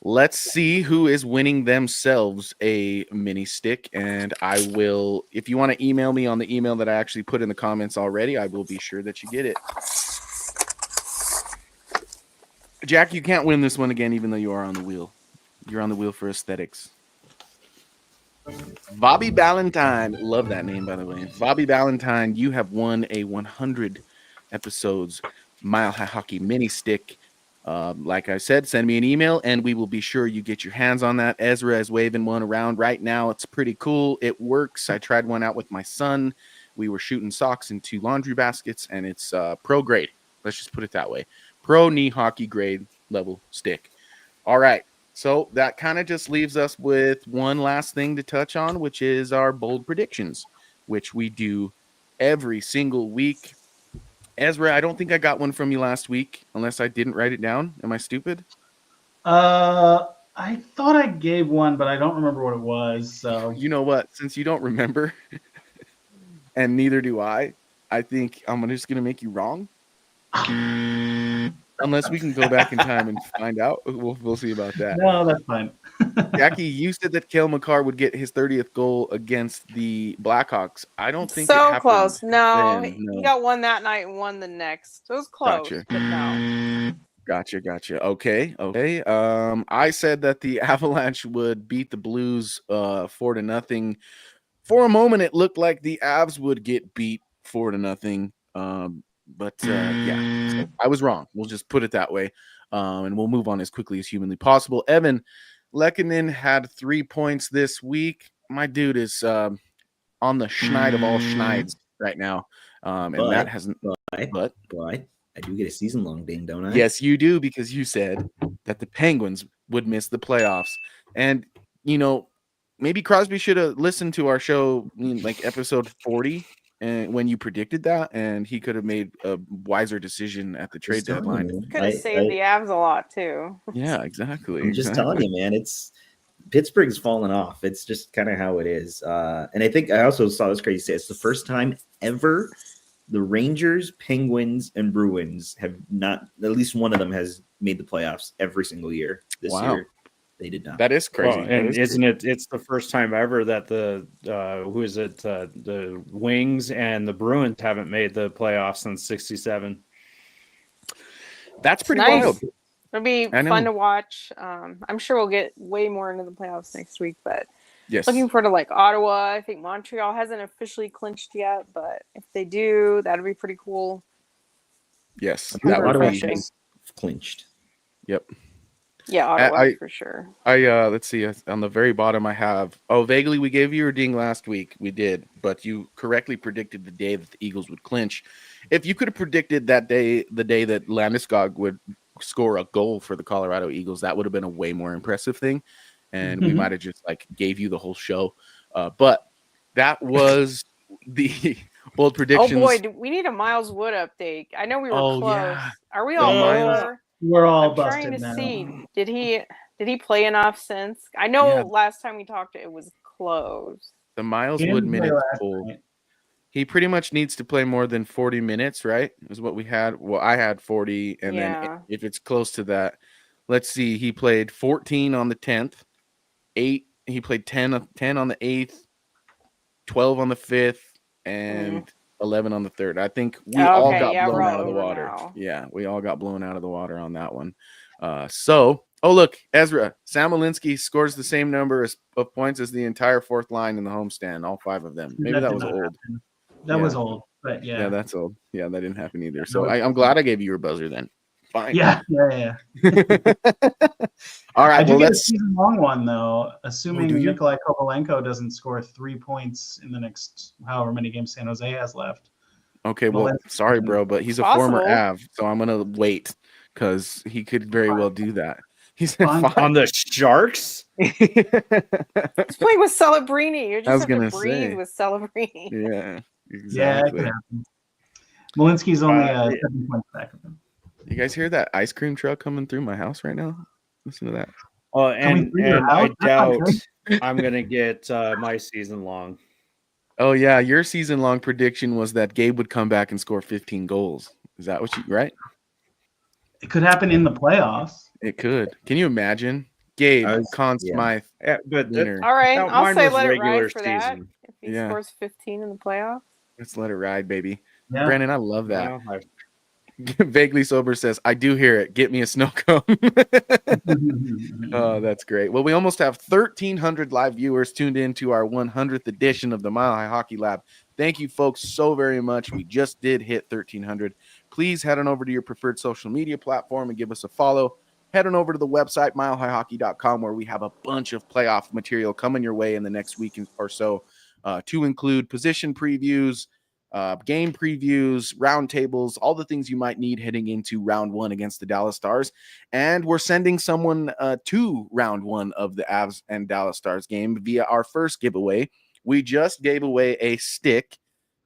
Let's see who is winning themselves a mini stick. And I will, if you want to email me on the email that I actually put in the comments already, I will be sure that you get it. Jack, you can't win this one again, even though you are on the wheel. You're on the wheel for aesthetics. Bobby Valentine. Love that name, by the way. Bobby Valentine, you have won a 100 episodes Mile High Hockey mini stick. Like I said, send me an email and we will be sure you get your hands on that. Ezra is waving one around right now. It's pretty cool. It works. I tried one out with my son. We were shooting socks into laundry baskets, and it's pro grade. Let's just put it that way. Pro knee hockey grade level stick. All right. So that kind of just leaves us with one last thing to touch on, which is our bold predictions, which we do every single week. Ezra, I don't think I got one from you last week, unless I didn't write it down. Am I stupid? I thought I gave one, but I don't remember what it was. So You know what? Since you don't remember, and neither do I think I'm just going to make you wrong. Unless we can go back in time and find out. We'll see about that. No, that's fine. Jackie, you said that Cale Makar would get his 30th goal against the Blackhawks. I don't think it So happened. close. No, then, he got one that night and one the next. It was close, Gotcha. but no. Gotcha. Okay. I said that the Avalanche would beat the Blues 4-0. For a moment, it looked like the Avs would get beat 4-0. But yeah, so I was wrong. We'll just put it that way. And we'll move on as quickly as humanly possible. Evan Lehkonen had 3 points this week. My dude is on the schneid of all schneids right now. And that hasn't. But I do get a season-long ding, don't I? Yes, you do, because you said that the Penguins would miss the playoffs. And, maybe Crosby should have listened to our show, like episode 40, and when you predicted that, and he could have made a wiser decision at the trade deadline. Could have saved the Avs a lot, too. Yeah, exactly. I'm just telling you, man, Pittsburgh's fallen off. It's just kind of how it is. And I think I also saw this crazy stat. It's the first time ever the Rangers, Penguins, and Bruins have not, at least one of them has made the playoffs every single year. This year, they did not. That is crazy. Well, and isn't it? It's the first time ever that the Wings and the Bruins haven't made the playoffs since '67. That's pretty nice. wild. It'll be fun to watch. I'm sure we'll get way more into the playoffs next week, but looking forward to like Ottawa. I think Montreal hasn't officially clinched yet, but if they do, that'd be pretty cool. Yes, that Ottawa has clinched. Yep. Yeah, Ottawa for sure. Let's see. On the very bottom, I have. Oh, vaguely, we gave you a ding last week. We did, but you correctly predicted the day that the Eagles would clinch. If you could have predicted that day, the day that Landeskog would score a goal for the Colorado Eagles, that would have been a way more impressive thing, and we might have just gave you the whole show. But that was the bold predictions. Oh boy, we need a Miles Wood update. I know we were close. Yeah. Are we all over? We're all I'm busted trying to now. see. Did he play enough since? I know last time we talked, it was close. The Miles Wood minutes full. He pretty much needs to play more than 40 minutes, right? Is what we had. Well, I had 40, and then if it's close to that, let's see. He played 14 on the 10th, 8. He played 10 on the 8th, 12 on the 5th, and 11 on the 3rd. I think we all got blown out of the water. Now. Yeah, we all got blown out of the water on that one. Oh, look, Ezra. Sam Alinsky scores the same number of points as the entire fourth line in the homestand, all 5 of them. Maybe that was old. Happen. That was old, but yeah. Yeah, that's old. Yeah, that didn't happen either. So I'm glad I gave you your buzzer then. Fine. Yeah. All I right, do well, get a let's. season-long one though, assuming do you? Nikolai Kovalenko doesn't score 3 points in the next however many games San Jose has left. Okay, well, Valencia- sorry, bro, but he's a Possible. former Av, so I'm gonna wait because he could very well do that. He's Fine. On the Sharks? He's playing with Celebrini. You I just was have to gonna breathe say. with Celebrini. Yeah, Yeah, it exactly. could happen. Malinsky's only Yeah. 7 points back of him. You guys hear that ice cream truck coming through my house right now? Listen to that. Oh, Coming through your I house? That's not doubt good. I'm gonna get my season long. Oh yeah, your season-long prediction was that Gabe would come back and score 15 goals. Is that what you right? It could happen in the playoffs. It could. Can you imagine? Gabe, Conn Smythe, Yeah, but winner. All right, Now, I'll mine say was let it regular ride for that. season. If he Yeah. scores 15 in the playoffs. Let's let it ride, baby. Yeah. Brandon, I love that. Well, Vaguely Sober says, I do hear it. Get me a snow cone. Oh, that's great. Well, we almost have 1,300 live viewers tuned in to our 100th edition of the Mile High Hockey Lab. Thank you, folks, so very much. We just did hit 1,300. Please head on over to your preferred social media platform and give us a follow. Head on over to the website, milehighhockey.com, where we have a bunch of playoff material coming your way in the next week or so, to include position previews, game previews, roundtables, all the things you might need heading into round one against the Dallas Stars. And we're sending someone to round one of the Avs and Dallas Stars game via our first giveaway. We just gave away a stick.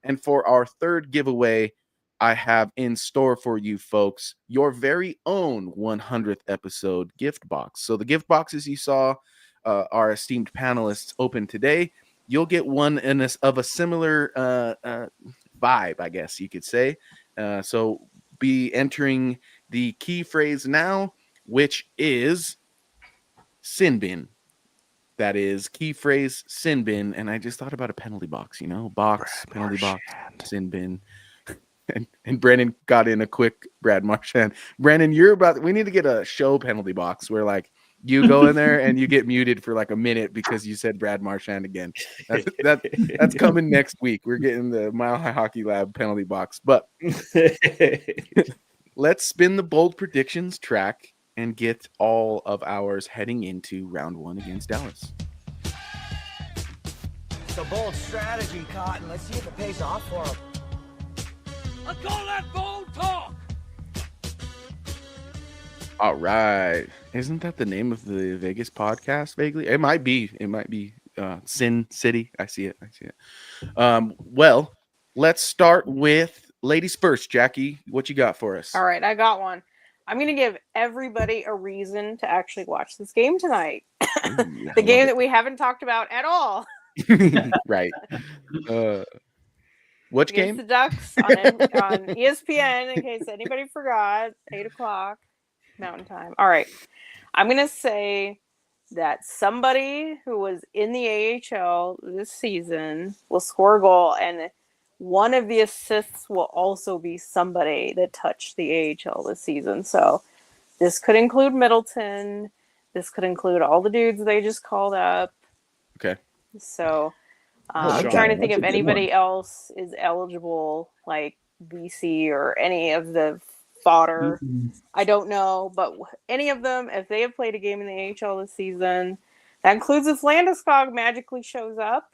And for our third giveaway, I have in store for you folks your very own 100th episode gift box. So the gift boxes you saw our esteemed panelists open today, you'll get one of a similar vibe, I guess you could say. So be entering the key phrase now, which is sin bin. That is key phrase sin bin. And I just thought about a penalty box, box, Brad penalty Marchand. Box, sin bin. And Brandon got in a quick Brad Marchand. Brandon, we need to get a show penalty box where like you go in there and you get muted for like a minute because you said Brad Marchand again. That's coming next week. We're getting the Mile High Hockey Lab penalty box. But let's spin the bold predictions track and get all of ours heading into round one against Dallas. It's a bold strategy, Cotton. Let's see if it pays off for him. I call that bold talk. All right. Isn't that the name of the Vegas podcast, vaguely? It might be. Sin City. I see it. Well, let's start with ladies first. Jackie, what you got for us? All right, I got one. I'm going to give everybody a reason to actually watch this game tonight. The game that we haven't talked about at all. Right. Which Against game? The Ducks on ESPN, in case anybody forgot. 8 o'clock Mountain Time. All right. I'm going to say that somebody who was in the AHL this season will score a goal, and one of the assists will also be somebody that touched the AHL this season. So this could include Middleton. This could include all the dudes they just called up. Okay. So I'm trying to think if anybody else is eligible, like BC or any of the fodder. I don't know, but any of them, if they have played a game in the AHL this season, that includes if Landeskog magically shows up.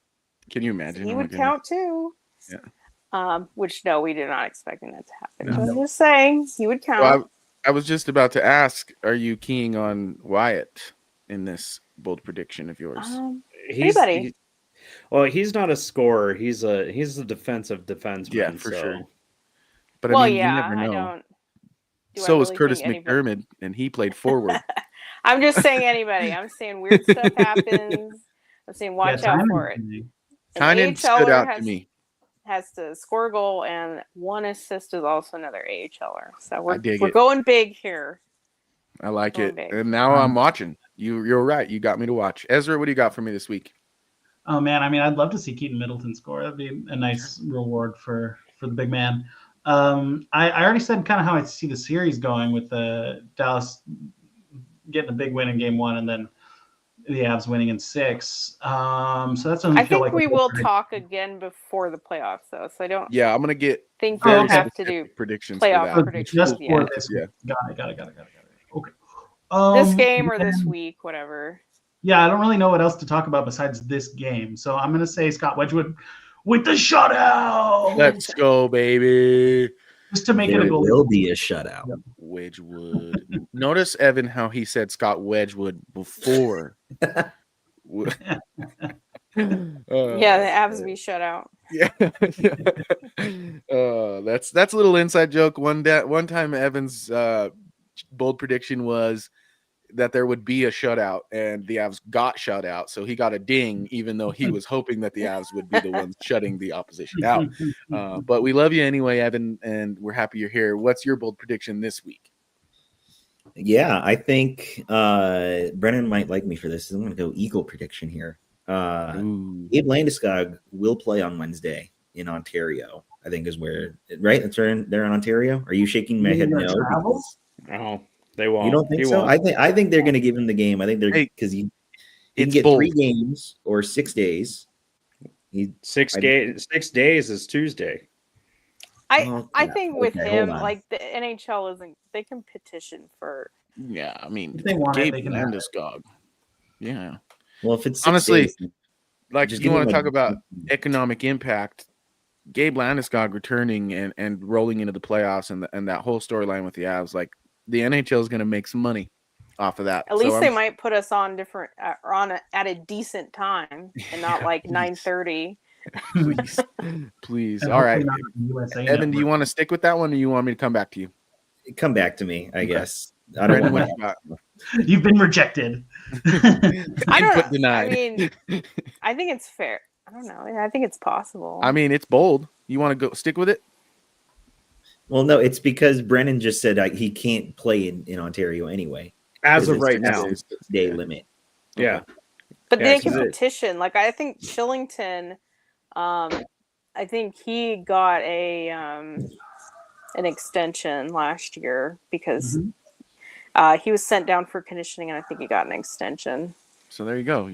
Can you imagine? He would count too. Yeah. Which no, we did not expecting that to happen. No. I'm just saying he would count. Well, I was just about to ask, are you keying on Wyatt in this bold prediction of yours? Anybody? He's not a scorer. He's a defensive defenseman. Yeah, for sure. But well, I mean, yeah, you never know. I don't. So was Curtis McDermott, and he played forward. I'm just saying anybody. I'm saying weird stuff happens. I'm saying watch out for it. Tynan stood out to me. Has to score a goal, and one assist is also another AHLer. So we're going big here. I like it. Big. And now I'm watching. You're right. You got me to watch. Ezra, what do you got for me this week? Oh man, I mean, I'd love to see Keaton Middleton score. That'd be a nice reward for the big man. I already said kind of how I see the series going with the Dallas getting a big win in game one and then the Avs winning in 6. So that's I think we will talk again before the playoffs, though. So I don't. Yeah, I'm gonna think we'll have to do predictions. Playoff predictions. Just for this. Yeah. Got it. Okay. This game or this and- week, whatever. Yeah, I don't really know what else to talk about besides this game. So I'm going to say Scott Wedgwood with the shutout. Let's go, baby. Just to make it There a goal. will be a shutout. Wedgwood. Notice, Evan, how he said Scott Wedgwood before. Yeah, the Avs be shut out. Yeah. That's a little inside joke. One time Evan's bold prediction was that there would be a shutout, and the Avs got shut out. So he got a ding, even though he was hoping that the Avs would be the ones shutting the opposition out. But we love you anyway, Evan, and we're happy you're here. What's your bold prediction this week? Yeah, I think Brennan might like me for this. I'm going to go Eagle prediction here. Gabe Landeskog will play on Wednesday in Ontario. I think is where, right? That's where they're in Ontario. Are you shaking my head? No, No, they won't. You don't think He so? won't. I think they're going to give him the game. I think they're because he can get 3 games or 6 days. 6 days is Tuesday. I think with Okay, him, hold on. like the NHL isn't. They can petition for. Yeah, I mean, If they want Gabe it, they can have it. Landeskog. Yeah. Well, if it's 6 honestly, days, like just you give want him to a- talk about economic impact, Gabe Landeskog returning and rolling into the playoffs and that whole storyline with the Avs, like the NHL is going to make some money off of that. At least they might put us on different at a decent time and not like 9:30. Please. And All right, hopefully not on USA Evan, do Network. you want to stick with that one, or you want me to come back to you? Come back to me, I Okay. guess. I don't Brendan, want what my you got? You've been rejected. I don't. Input denied. I mean, I think it's fair. I don't know. I think it's possible. I mean, it's bold. You want to go stick with it? Well, no, it's because Brennan just said he can't play in Ontario anyway. As of It's right just now. a 6-day limit. Yeah. But Yeah, they can 'cause it- petition. Like I think Shillington, I think he got an extension last year because he was sent down for conditioning, and I think he got an extension. So there you go.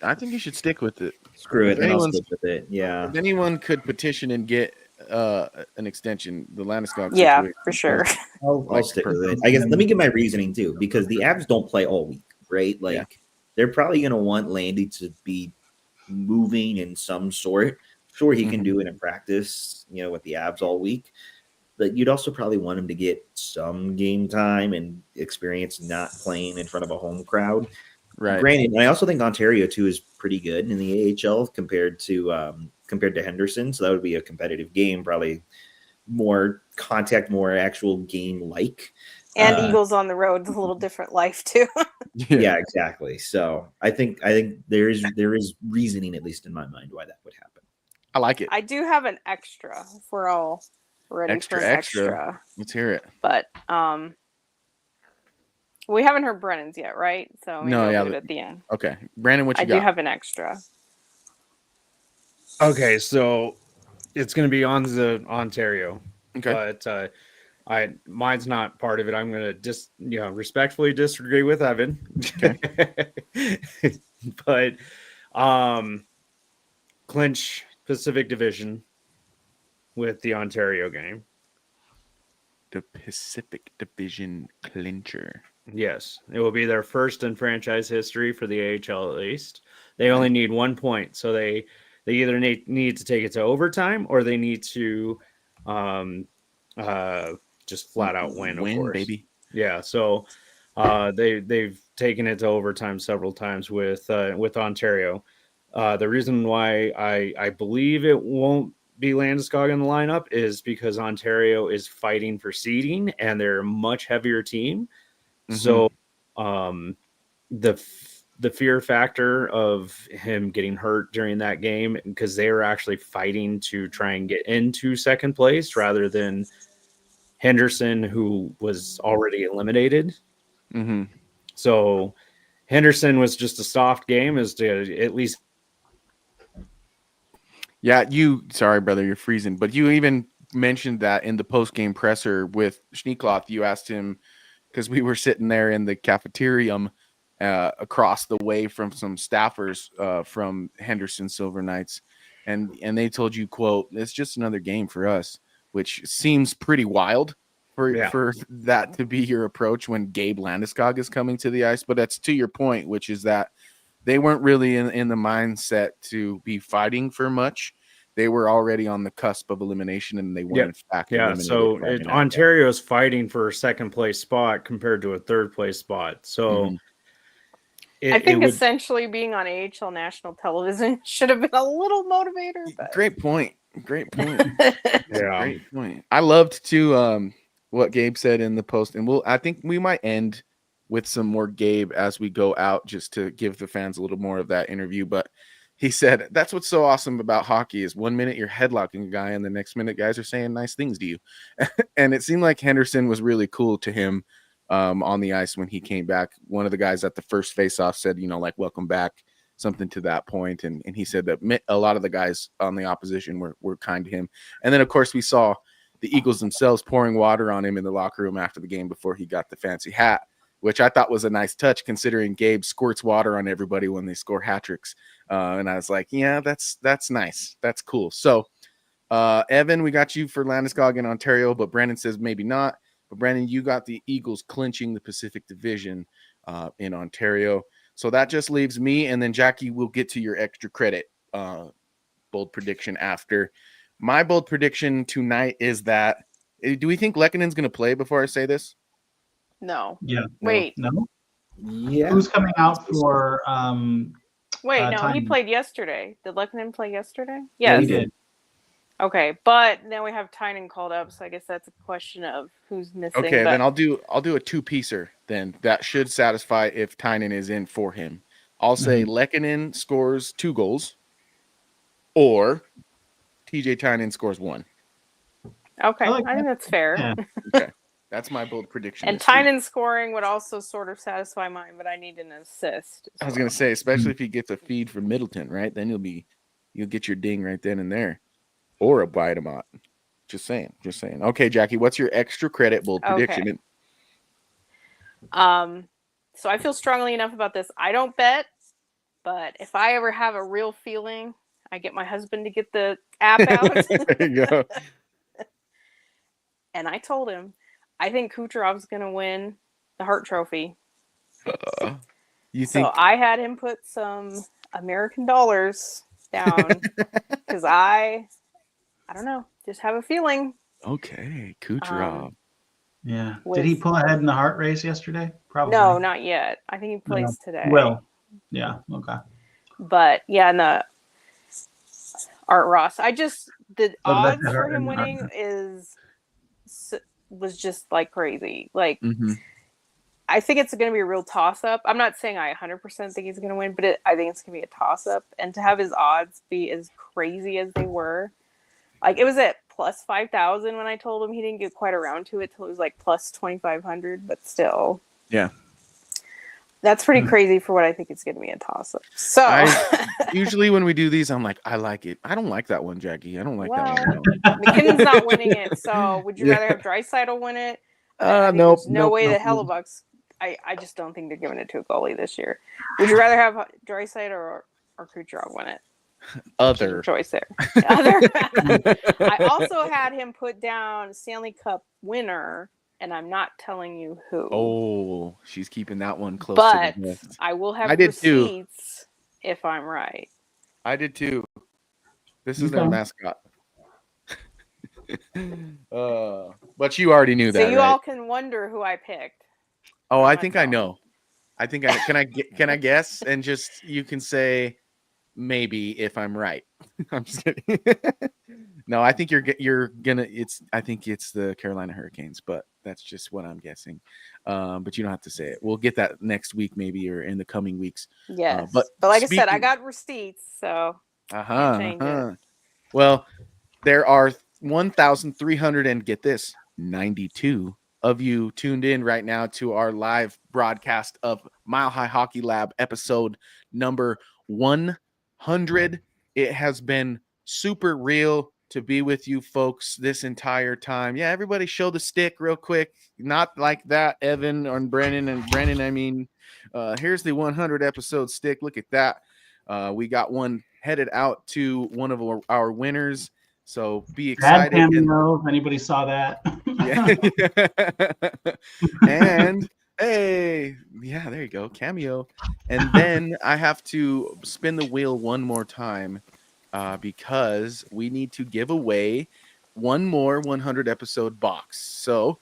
I think you should stick with it. Screw it, If then I'll anyone's- stick with it. Yeah. If anyone could petition and get an extension, the Landeskog Yeah, situation. for sure. I'll stick with it. I guess let me give my reasoning too, because the Avs don't play all week, right? Like they're probably going to want Landy to be moving in some sort. Sure, he can do it in practice, with the Avs all week, but you'd also probably want him to get some game time and experience not playing in front of a home crowd. Right. Granted, and I also think Ontario too is pretty good in the AHL compared to Henderson, so that would be a competitive game, probably more contact, more actual game like. And Eagles on the road is a little different life too. Yeah, exactly. So I think there is reasoning, at least in my mind, why that would happen. I like it. I do have an extra if we're all ready for an extra. Let's hear it. But we haven't heard Brennan's yet, right? So maybe No, I'll yeah, do it at the end. Okay, Brandon, what you I got? do have an extra. Okay, so it's going to be on the Ontario. Okay. But mine's not part of it. I'm going to respectfully disagree with Evan. Okay. But clinch Pacific Division with the Ontario game. The Pacific Division clincher. Yes, it will be their first in franchise history for the AHL at least. They only need 1 point, so they either need to take it to overtime or they need to just flat out win. Of course, baby. Yeah, so they've taken it to overtime several times with Ontario. The reason why I believe it won't be Landeskog in the lineup is because Ontario is fighting for seeding and they're a much heavier team. So the fear factor of him getting hurt during that game, because they were actually fighting to try and get into second place rather than Henderson, who was already eliminated. So Henderson was just a soft game as to at least. Yeah, sorry, brother, you're freezing. But you even mentioned that in the post-game presser with Schneekloth. You asked him, because we were sitting there in the cafeteria across the way from some staffers from Henderson Silver Knights, and they told you, quote, "It's just another game for us," which seems pretty wild for that to be your approach when Gabe Landeskog is coming to the ice. But that's to your point, which is that they weren't really in the mindset to be fighting for much. They were already on the cusp of elimination, and they weren't in fact eliminated. So Ontario is fighting for a second place spot compared to a third place spot. So I think essentially being on AHL national television should have been a little motivator. But... Great point. Great point. Great point. I loved to what Gabe said in the post, and I think we might end with some more Gabe as we go out, just to give the fans a little more of that interview. But he said that's what's so awesome about hockey is 1 minute you're headlocking a guy, and the next minute guys are saying nice things to you. And it seemed like Henderson was really cool to him on the ice when he came back. One of the guys at the first face-off said, like, welcome back, something to that point. And he said that a lot of the guys on the opposition were kind to him. And then, of course, we saw the Eagles themselves pouring water on him in the locker room after the game before he got the fancy hat, which I thought was a nice touch considering Gabe squirts water on everybody when they score hat tricks. And I was like, yeah, that's nice. That's cool. So, Evan, we got you for Landeskog in Ontario, but Brandon says maybe not. But Brandon, you got the Eagles clinching the Pacific Division in Ontario. So that just leaves me, and then Jackie will get to your extra credit bold prediction after. My bold prediction tonight is that, do we think Lekkonen's going to play before I say this? No. Yeah. Wait. No. Yeah. Who's coming out for? Wait, no, he Tynan? played yesterday. Did Lekkonen play yesterday? Yeah, Yes. he did. Okay, but then we have Tynan called up, so I guess that's a question of who's missing. Okay, but... then I'll do a two-piecer. Then that should satisfy if Tynan is in for him. I'll say Lekkonen scores 2 goals, or TJ Tynan scores 1. Okay, I think that's fair. Yeah. Okay, that's my bold prediction. And Tynan scoring would also sort of satisfy mine, but I need an assist. I was gonna say, especially if he gets a feed from Middleton, right? Then you'll get your ding right then and there, or a bite him out. Just saying. Okay, Jackie, what's your extra credit bold prediction? So I feel strongly enough about this. I don't bet, but if I ever have a real feeling, I get my husband to get the app out. There you go. And I told him, I think Kucherov's going to win the Hart Trophy. So I had him put some American dollars down because I don't know, just have a feeling. Okay, Kucherov. Yeah. Did he pull ahead in the Hart race yesterday? Probably. No, not yet. I think he plays today. Well, yeah. Okay. But yeah, and the Art Ross. The odds for him winning was just like crazy. Like, I think it's going to be a real toss-up. I'm not saying I 100% think he's going to win, but I think it's going to be a toss-up. And to have his odds be as crazy as they were, like, it was at plus 5,000 when I told him. He didn't get quite around to it till it was like plus 2,500, but still. Yeah. That's pretty crazy for what I think it's going to be a toss-up. So usually when we do these, I'm like, I like it. I don't like that one, Jackie. I don't like that one. McKinnon's not winning it. So would you rather have Draisaitl win it? Nope. No way that Hellebuck's. I just don't think they're giving it to a goalie this year. Would you rather have Draisaitl or Kucherov win it? Other choice there. Other. I also had him put down Stanley Cup winner, and I'm not telling you who. Oh, she's keeping that one close. But to the list. I will have receipts too. If I'm right. I did too. This is their mascot. But you already knew that. So you right? all can wonder who I picked. Oh, I think I know. Can I guess, and just you can say maybe if I'm right. I'm just kidding. No, I think you're gonna. I think it's the Carolina Hurricanes, but that's just what I'm guessing. But you don't have to say it. We'll get that next week, maybe, or in the coming weeks. Yes, but like I said, I got receipts, so. Well, there are 1,300 and get this, 92 of you tuned in right now to our live broadcast of Mile High Hockey Lab episode number 100. It has been super real to be with you folks this entire time. Yeah, everybody show the stick real quick. Not like that, Evan or Brandon. And Brandon, I mean, here's the 100 episode stick. Look at that. We got one headed out to one of our winners So be Bad excited. cameo, if anybody saw that. Yeah. And hey, yeah, there you go, cameo. And then I have to spin the wheel one more time because we need to give away one more 100 episode box. So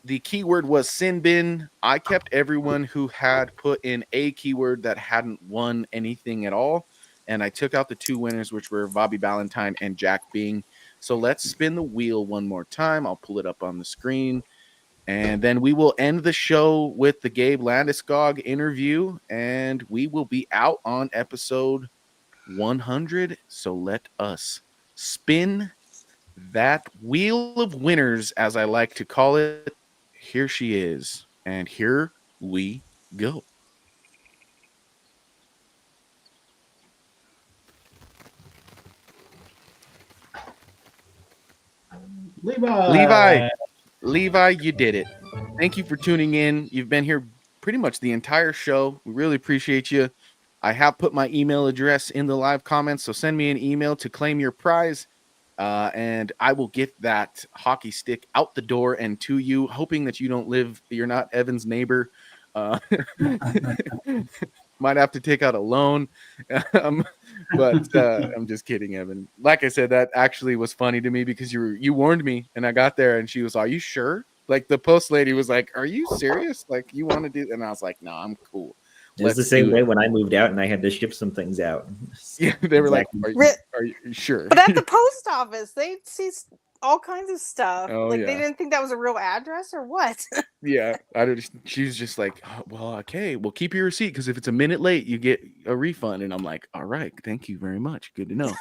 the keyword was sin bin. I kept everyone who had put in a keyword that hadn't won anything at all. And I took out the two winners, which were Bobby Ballantyne and Jack Bing. So let's spin the wheel one more time. I'll pull it up on the screen. And then we will end the show with the Gabe Landeskog interview. And we will be out on episode 100. So let us spin that wheel of winners, as I like to call it. Here she is. And here we go. Levi, you did it. Thank you for tuning in. You've been here pretty much the entire show. We really appreciate you. I have put my email address in the live comments, so send me an email to claim your prize. And I will get that hockey stick out the door and to you, hoping that you're not Evan's neighbor. Might have to take out a loan. But I'm just kidding, Evan. Like I said, that actually was funny to me because you warned me and I got there and she was, "Are you sure?" Like the post lady was like, "Are you serious? Like you want to do?" And I was like, "No, I'm cool." It was the same way when I moved out and I had to ship some things out. Yeah, they were like, are you sure? But at the post office, they see all kinds of stuff. Oh, Like yeah. they didn't think that was a real address or what? Yeah, she was just like, "Oh, well, okay, well, keep your receipt because if it's a minute late, you get a refund." And I'm like, "All right, thank you very much. Good to know."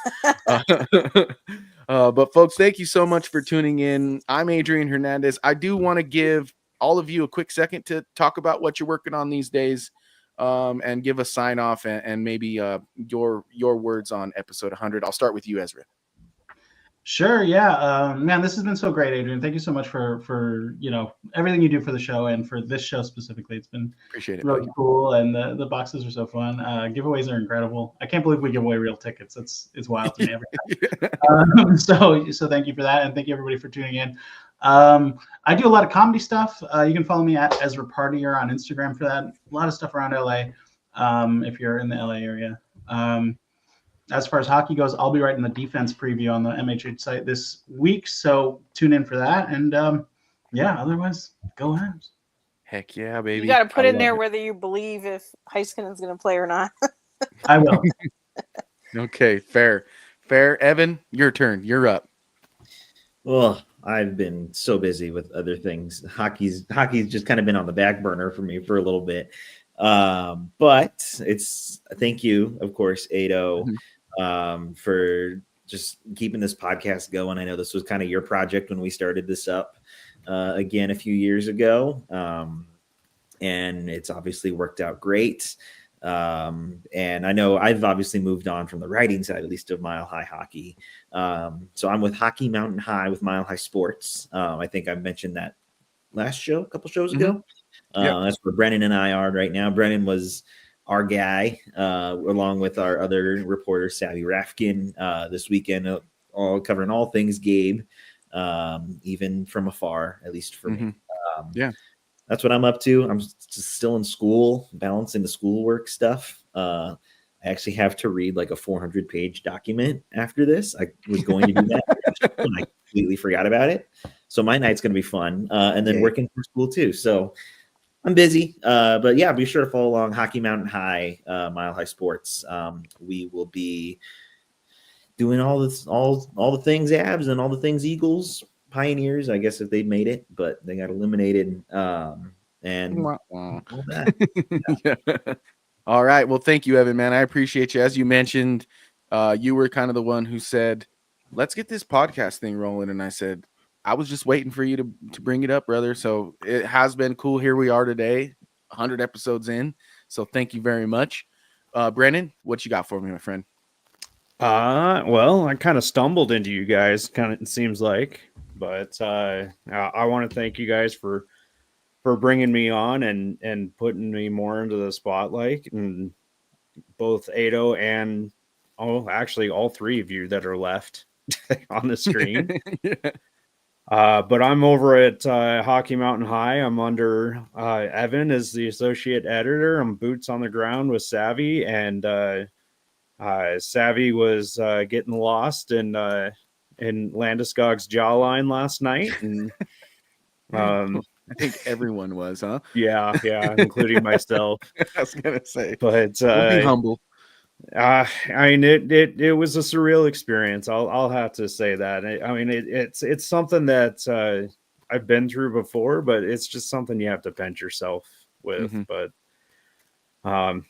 But folks, thank you so much for tuning in. I'm Adrian Hernandez. I do want to give all of you a quick second to talk about what you're working on these days, and give a sign off and maybe your words on episode 100. I'll start with you, Ezra. Sure. Yeah. Man, this has been so great, Adrian. Thank you so much for everything you do for the show and for this show specifically. It's been Appreciate it. really buddy. cool, and the boxes are so fun. Giveaways are incredible. I can't believe we give away real tickets. It's wild to me every time. So thank you for that, and thank you everybody for tuning in. I do a lot of comedy stuff. You can follow me at Ezra Partier on Instagram for that. A lot of stuff around LA. If you're in the LA area. As far as hockey goes, I'll be writing the defense preview on the MHH site this week, so tune in for that. And yeah, otherwise, go ahead. Heck yeah, baby! You got to put in there whether you believe if Heiskanen's going to play or not. I will. Okay, fair. Evan, your turn. You're up. Well, I've been so busy with other things. Hockey's just kind of been on the back burner for me for a little bit. But it's thank you, of course, Ado, for just keeping this podcast going. I know this was kind of your project when we started this up again a few years ago. And it's obviously worked out great. And I know I've obviously moved on from the writing side, at least of Mile High Hockey. So I'm with Hockey Mountain High with Mile High Sports. I think I mentioned that last show, a couple shows ago. That's where Brennan and I are right now. Brennan was our guy, along with our other reporter, Savvy Rafkin, this weekend, all covering all things Gabe, even from afar, at least for me. That's what I'm up to. I'm still in school, balancing the schoolwork stuff. I actually have to read like a 400-page document after this. I was going to do that, and I completely forgot about it. So my night's going to be fun, and then working for school too. So I'm busy, but yeah, be sure to follow along Hockey Mountain High, Mile High Sports. We will be doing all the things Abs and all the things Eagles, Pioneers. I guess if they made it, but they got eliminated. And all that. Yeah. All right. Well, thank you, Evan, man. I appreciate you. As you mentioned, you were kind of the one who said, "Let's get this podcast thing rolling," and I said, I was just waiting for you to bring it up, brother. So it has been cool. Here we are today, 100 episodes in. So thank you very much. Brennan, what you got for me, my friend? Well, I kind of stumbled into you guys, it seems like. But I want to thank you guys for bringing me on and putting me more into the spotlight. And both Ado and actually all three of you that are left. on the screen. Yeah. But I'm over at Hockey Mountain High. I'm under Evan as the associate editor. I'm boots on the ground with Savvy, and Savvy was getting lost in Landeskog's jawline last night, and I think everyone was, huh? yeah, including myself. I was gonna say, But we'll be humble. I mean, it was a surreal experience. I'll have to say that. I mean, it's something that I've been through before, but it's just something you have to pinch yourself with. Mhm. But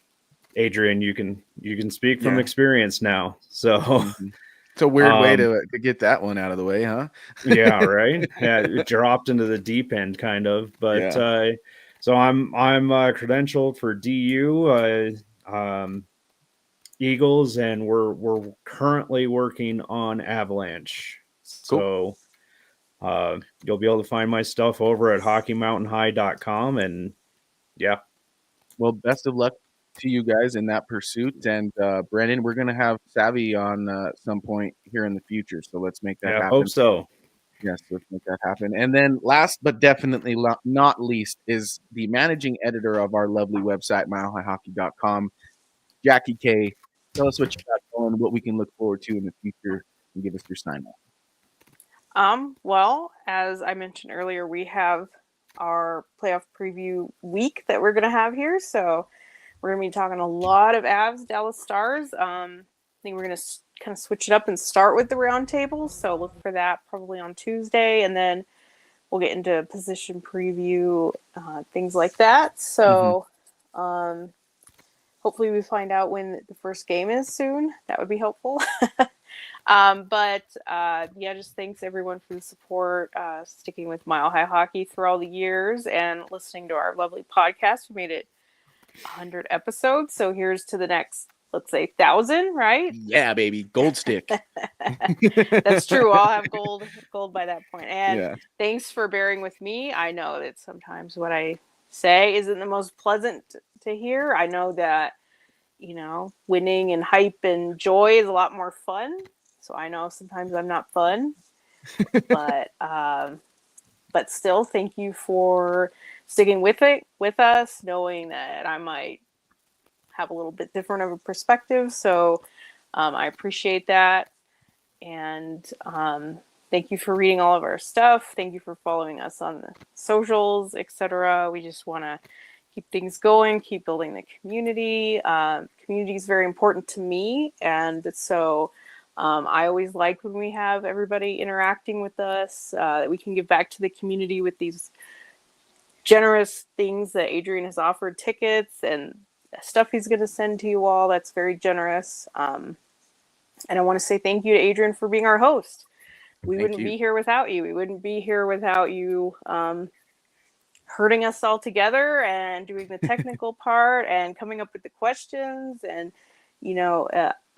Adrian, you can speak from Yeah. experience now. So Mhm. It's a weird way to get that one out of the way, huh? yeah, right. Yeah, it dropped into the deep end, kind of. But Yeah. so I'm credentialed for DU. Eagles, and we're currently working on Avalanche. Cool. So you'll be able to find my stuff over at hockeymountainhigh.com, and yeah. Well, best of luck to you guys in that pursuit. And Brennan, we're gonna have Savvy on some point here in the future, so let's make that Yeah, happen. hope so. Yes, let's make that happen. And then last but definitely not least is the managing editor of our lovely website, milehighhockey.com, Jackie K. Tell us what you got going, what we can look forward to in the future, and give us your sign off. Well, as I mentioned earlier, we have our playoff preview week that we're going to have here. So we're going to be talking a lot of Avs, Dallas Stars. I think we're going to kind of switch it up and start with the roundtable. So look for that probably on Tuesday. And then we'll get into position preview, things like that. So hopefully we find out when the first game is soon. That would be helpful. Yeah, just thanks everyone for the support, sticking with Mile High Hockey through all the years and listening to our lovely podcast. We made it 100 episodes, so here's to the next, let's say, 1,000, right? Yeah, baby, gold stick. That's true. I'll have gold by that point. And Yeah. thanks for bearing with me. I know that sometimes what I say isn't the most pleasant to hear. I know that, winning and hype and joy is a lot more fun. So I know sometimes I'm not fun, but still, thank you for sticking with us, knowing that I might have a little bit different of a perspective. So I appreciate that, and thank you for reading all of our stuff. Thank you for following us on the socials, etc. We just want to keep things going, keep building the community. Community is very important to me, and so I always like when we have everybody interacting with us, that we can give back to the community with these generous things that Adrian has offered, tickets and stuff he's going to send to you all. That's very generous. And I want to say thank you to Adrian for being our host. We wouldn't be here without you. We wouldn't be here without you herding us all together and doing the technical part and coming up with the questions. And,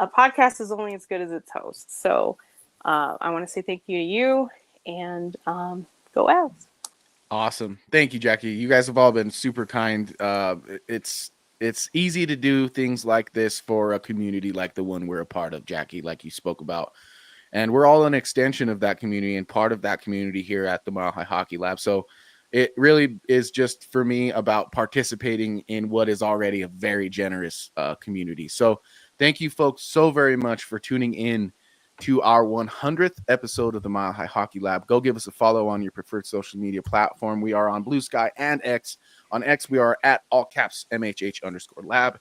a podcast is only as good as its host. So I want to say thank you to you, and go Avs. Awesome. Thank you, Jackie. You guys have all been super kind. It's easy to do things like this for a community like the one we're a part of, Jackie, like you spoke about. And we're all an extension of that community and part of that community here at the Mile High Hockey Lab. So it really is just for me about participating in what is already a very generous community. So thank you folks so very much for tuning in to our 100th episode of the Mile High Hockey Lab. Go give us a follow on your preferred social media platform. We are on Blue Sky and X. On X, we are at all caps MHH_lab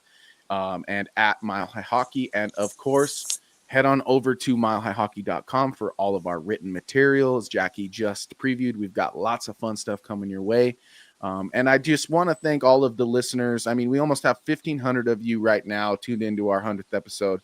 and at Mile High Hockey. And of course, head on over to milehighhockey.com for all of our written materials. Jackie just previewed. We've got lots of fun stuff coming your way. And I just want to thank all of the listeners. I mean, we almost have 1,500 of you right now tuned into our 100th episode.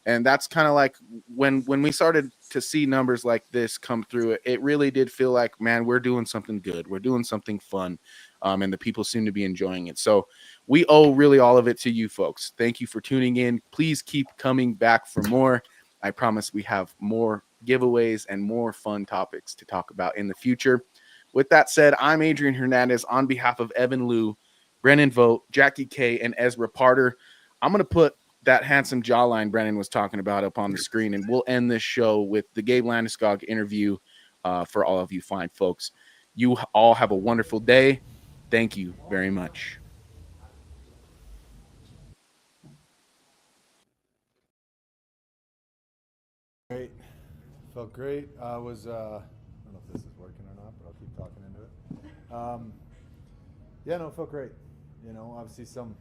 And that's kind of like when we started to see numbers like this come through, it really did feel like, man, we're doing something good. We're doing something fun. And the people seem to be enjoying it. So we owe really all of it to you folks. Thank you for tuning in. Please keep coming back for more. I promise we have more giveaways and more fun topics to talk about in the future. With that said, I'm Adrian Hernandez on behalf of Evan Liu, Brennan Vogt, Jackie K, and Ezra Parter. I'm going to put that handsome jawline Brennan was talking about up on the screen. And we'll end this show with the Gabe Landeskog interview for all of you fine folks. You all have a wonderful day. Thank you very much. Great. Felt great. I was, I don't know if this is working or not, but I'll keep talking into it. Yeah, no, it felt great. You know, obviously some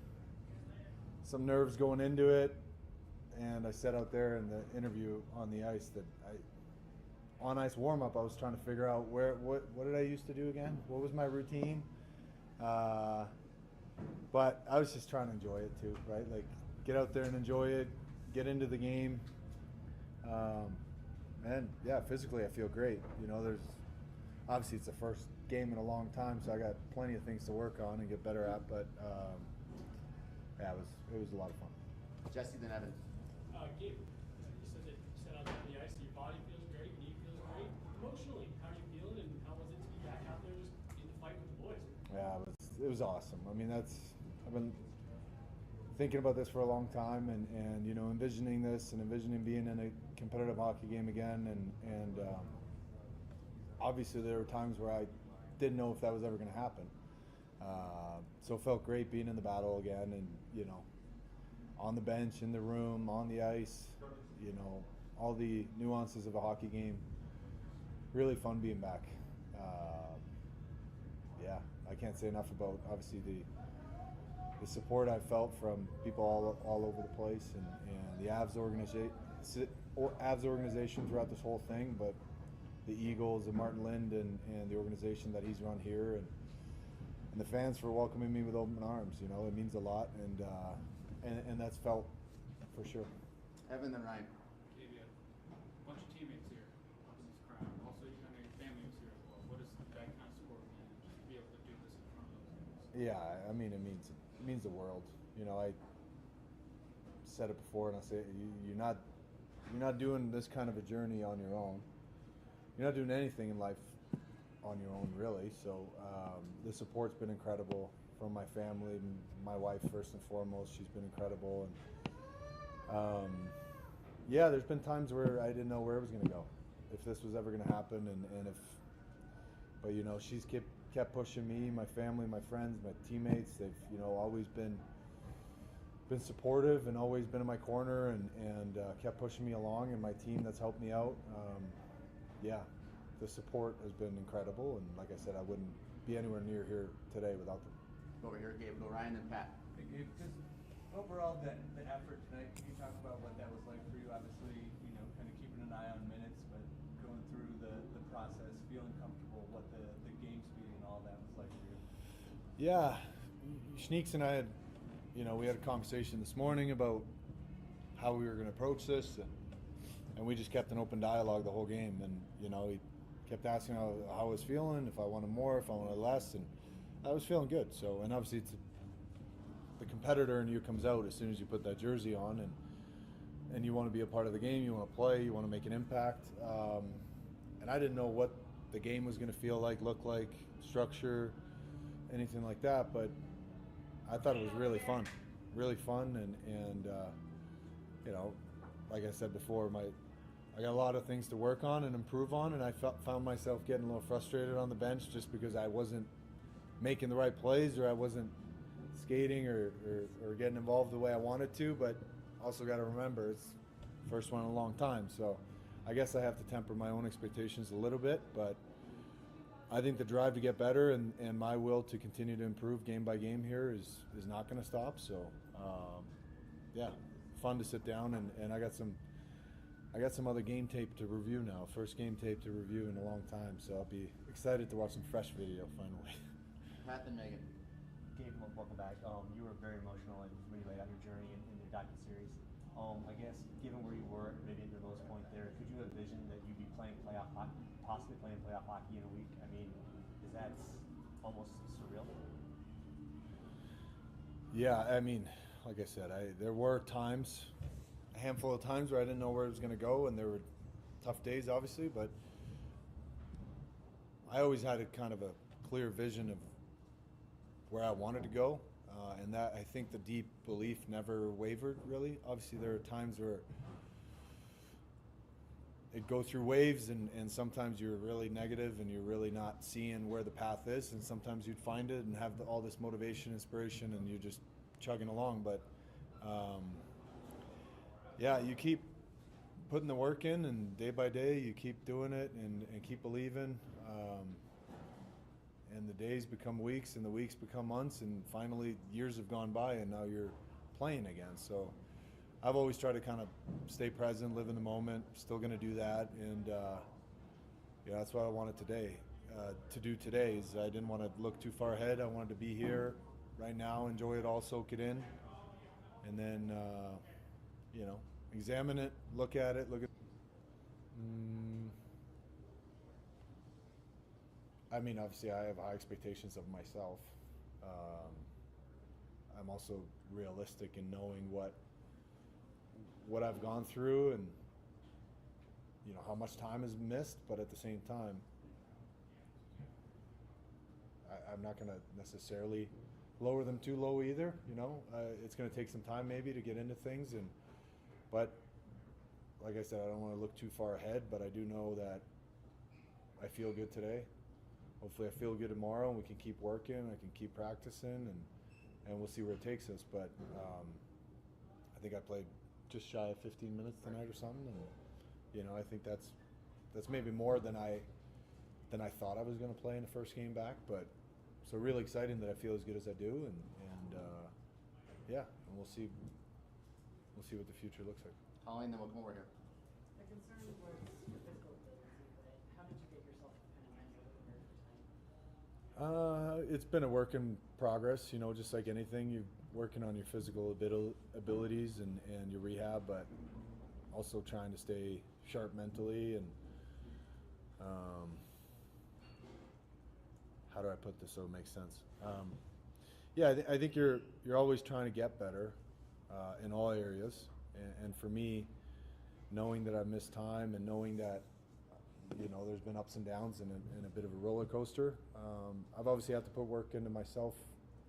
nerves going into it. And I said out there in the interview on the ice that on ice warm up, I was trying to figure out what did I used to do again? What was my routine? But I was just trying to enjoy it too, right? Like get out there and enjoy it, get into the game. And yeah, physically I feel great. You know, there's obviously it's the first game in a long time, so I got plenty of things to work on and get better at. But yeah, it was a lot of fun. Jesse, then Evan. Gabe, you said that you said out there on the ice, your body feels great, knee feels great. Emotionally, how are you feeling, and how was it to be back out there just in the fight with the boys? Yeah, it was awesome. I mean, I've been thinking about this for a long time, and you know, envisioning this and envisioning being in a competitive hockey game again, and obviously there were times where I didn't know if that was ever going to happen. So it felt great being in the battle again, and you know, on the bench, in the room, on the ice, you know, all the nuances of a hockey game. Really fun being back. Yeah, I can't say enough about obviously the support I felt from people all over the place, and the Avs organization throughout this whole thing, but the Eagles and Martin Lind and the organization that he's run here, and the fans for welcoming me with open arms. You know, it means a lot, and that's felt for sure. Evan, then Ryan. Gabe, you have a bunch of teammates here up in this crowd. Also, I know your family was here as well. What does that kind of support mean, just to be able to do this in front of those guys? Yeah, I mean, it means the world. You know, I said it before, and I say you're not doing this kind of a journey on your own. You're not doing anything in life on your own, really. So the support's been incredible from my family, my wife first and foremost. She's been incredible, and yeah, there's been times where I didn't know where it was going to go, if this was ever going to happen, but you know, she's kept pushing me, my family, my friends, my teammates. They've, you know, always been supportive and always been in my corner, and kept pushing me along, and my team that's helped me out. Yeah, the support has been incredible, and like I said, I wouldn't be anywhere near here today without them. Over here, Gabe, go Ryan, then Pat. Hey, Gabe, just overall, the effort tonight, can you talk about what that was like for you? Obviously, you know, kind of keeping an eye on minutes, but going through the process, feeling comfortable, what the game speed and all that was like for you? Yeah, Schneeks and I had, you know, we had a conversation this morning about how we were going to approach this, and we just kept an open dialogue the whole game. And you know, he kept asking how I was feeling, if I wanted more, if I wanted less, and I was feeling good. So, and obviously the competitor in you comes out as soon as you put that jersey on, and you want to be a part of the game, you want to play, you want to make an impact. And I didn't know what the game was going to feel like, look like, structure, anything like that, but I thought it was really fun, and you know, like I said before, I got a lot of things to work on and improve on, and I found myself getting a little frustrated on the bench just because I wasn't making the right plays, or I wasn't skating or getting involved the way I wanted to. But also got to remember, it's the first one in a long time, so I guess I have to temper my own expectations a little bit. But I think the drive to get better and my will to continue to improve game by game here is not going to stop. So yeah, fun to sit down, and I got some other game tape to review now. First game tape to review in a long time, so I'll be excited to watch some fresh video finally. Pat and Megan. Gabe, welcome back. You were very emotional and when you laid out your journey in the docu-series. I guess, given where you were, maybe at your lowest point there, could you have envisioned that you'd be playing playoff hockey, possibly playing playoff hockey in a week? I mean, is that almost surreal? Yeah, I mean, like I said, there were times, a handful of times where I didn't know where it was going to go, and there were tough days, obviously, but I always had a kind of a clear vision of where I wanted to go. and that I think the deep belief never wavered. Really, obviously there are times where it go through waves, and sometimes you're really negative and you're really not seeing where the path is, and sometimes you'd find it and have all this motivation, inspiration, and you're just chugging along. But yeah, you keep putting the work in, and day by day you keep doing it and keep believing, and the days become weeks and the weeks become months, and finally years have gone by and now you're playing again. So I've always tried to kind of stay present, live in the moment, still going to do that, and yeah, that's what I wanted to do today is I didn't want to look too far ahead. I wanted to be here right now, enjoy it all, soak it in, and then you know, examine it, look at it, I mean, obviously I have high expectations of myself. I'm also realistic in knowing what I've gone through and, you know, how much time is missed, but at the same time, I'm not going to necessarily lower them too low either. You know, it's going to take some time maybe to get into things, but like I said, I don't want to look too far ahead, but I do know that I feel good today. Hopefully I feel good tomorrow, and we can keep working, I can keep practicing, and we'll see where it takes us. But I think I played just shy of 15 minutes tonight or something, and you know, I think that's maybe more than I thought I was going to play in the first game back. But so really exciting that I feel as good as I do, and yeah, and we'll see what the future looks like. Holly, and then we'll come over here. The concern was your physical ability, but how did you get yourself kind of mentally prepared for tonight? It's been a work in progress, you know, just like anything. You're working on your physical abilities and your rehab, but also trying to stay sharp mentally. And how do I put this so it makes sense? Yeah, I think you're always trying to get better in all areas. And for me, knowing that I've missed time and knowing that, you know, there's been ups and downs and a bit of a roller coaster. I've obviously had to put work into myself,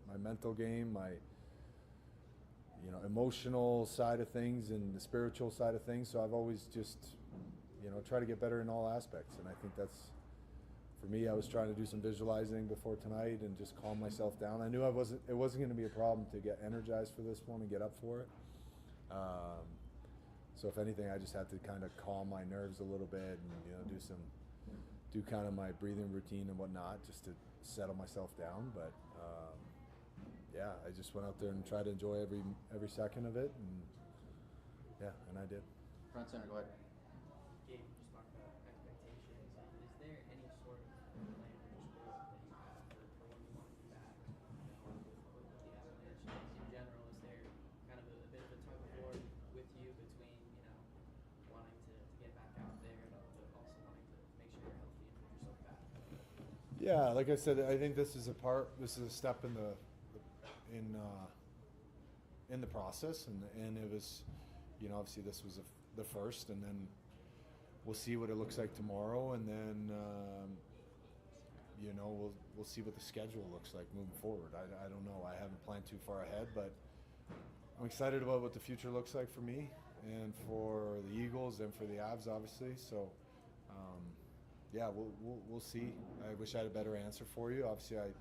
my mental game, my, you know, emotional side of things and the spiritual side of things. So I've always just, you know, try to get better in all aspects. And I think that's, for me, I was trying to do some visualizing before tonight and just calm myself down. I knew it wasn't going to be a problem to get energized for this one and get up for it. So if anything, I just had to kind of calm my nerves a little bit and, you know, do kind of my breathing routine and whatnot just to settle myself down. But yeah, I just went out there and tried to enjoy every second of it, and yeah, and I did. Front center, go ahead. Gabe, you just talked about expectations. Is there any sort of plan or just goal that you have for when you want to be back, you know, with the Avalanche? In general, is there kind of a bit of a tug of war with you between, you know, wanting to get back out there and also wanting to make sure you're healthy and put yourself back? Yeah, like I said, I think this is a step in the process, and it was, you know, obviously this was the first, and then we'll see what it looks like tomorrow, and then you know, we'll see what the schedule looks like moving forward. I don't know. I haven't planned too far ahead, but I'm excited about what the future looks like for me and for the Eagles and for the Avs, obviously. So yeah, we'll see. I wish I had a better answer for you. Obviously, I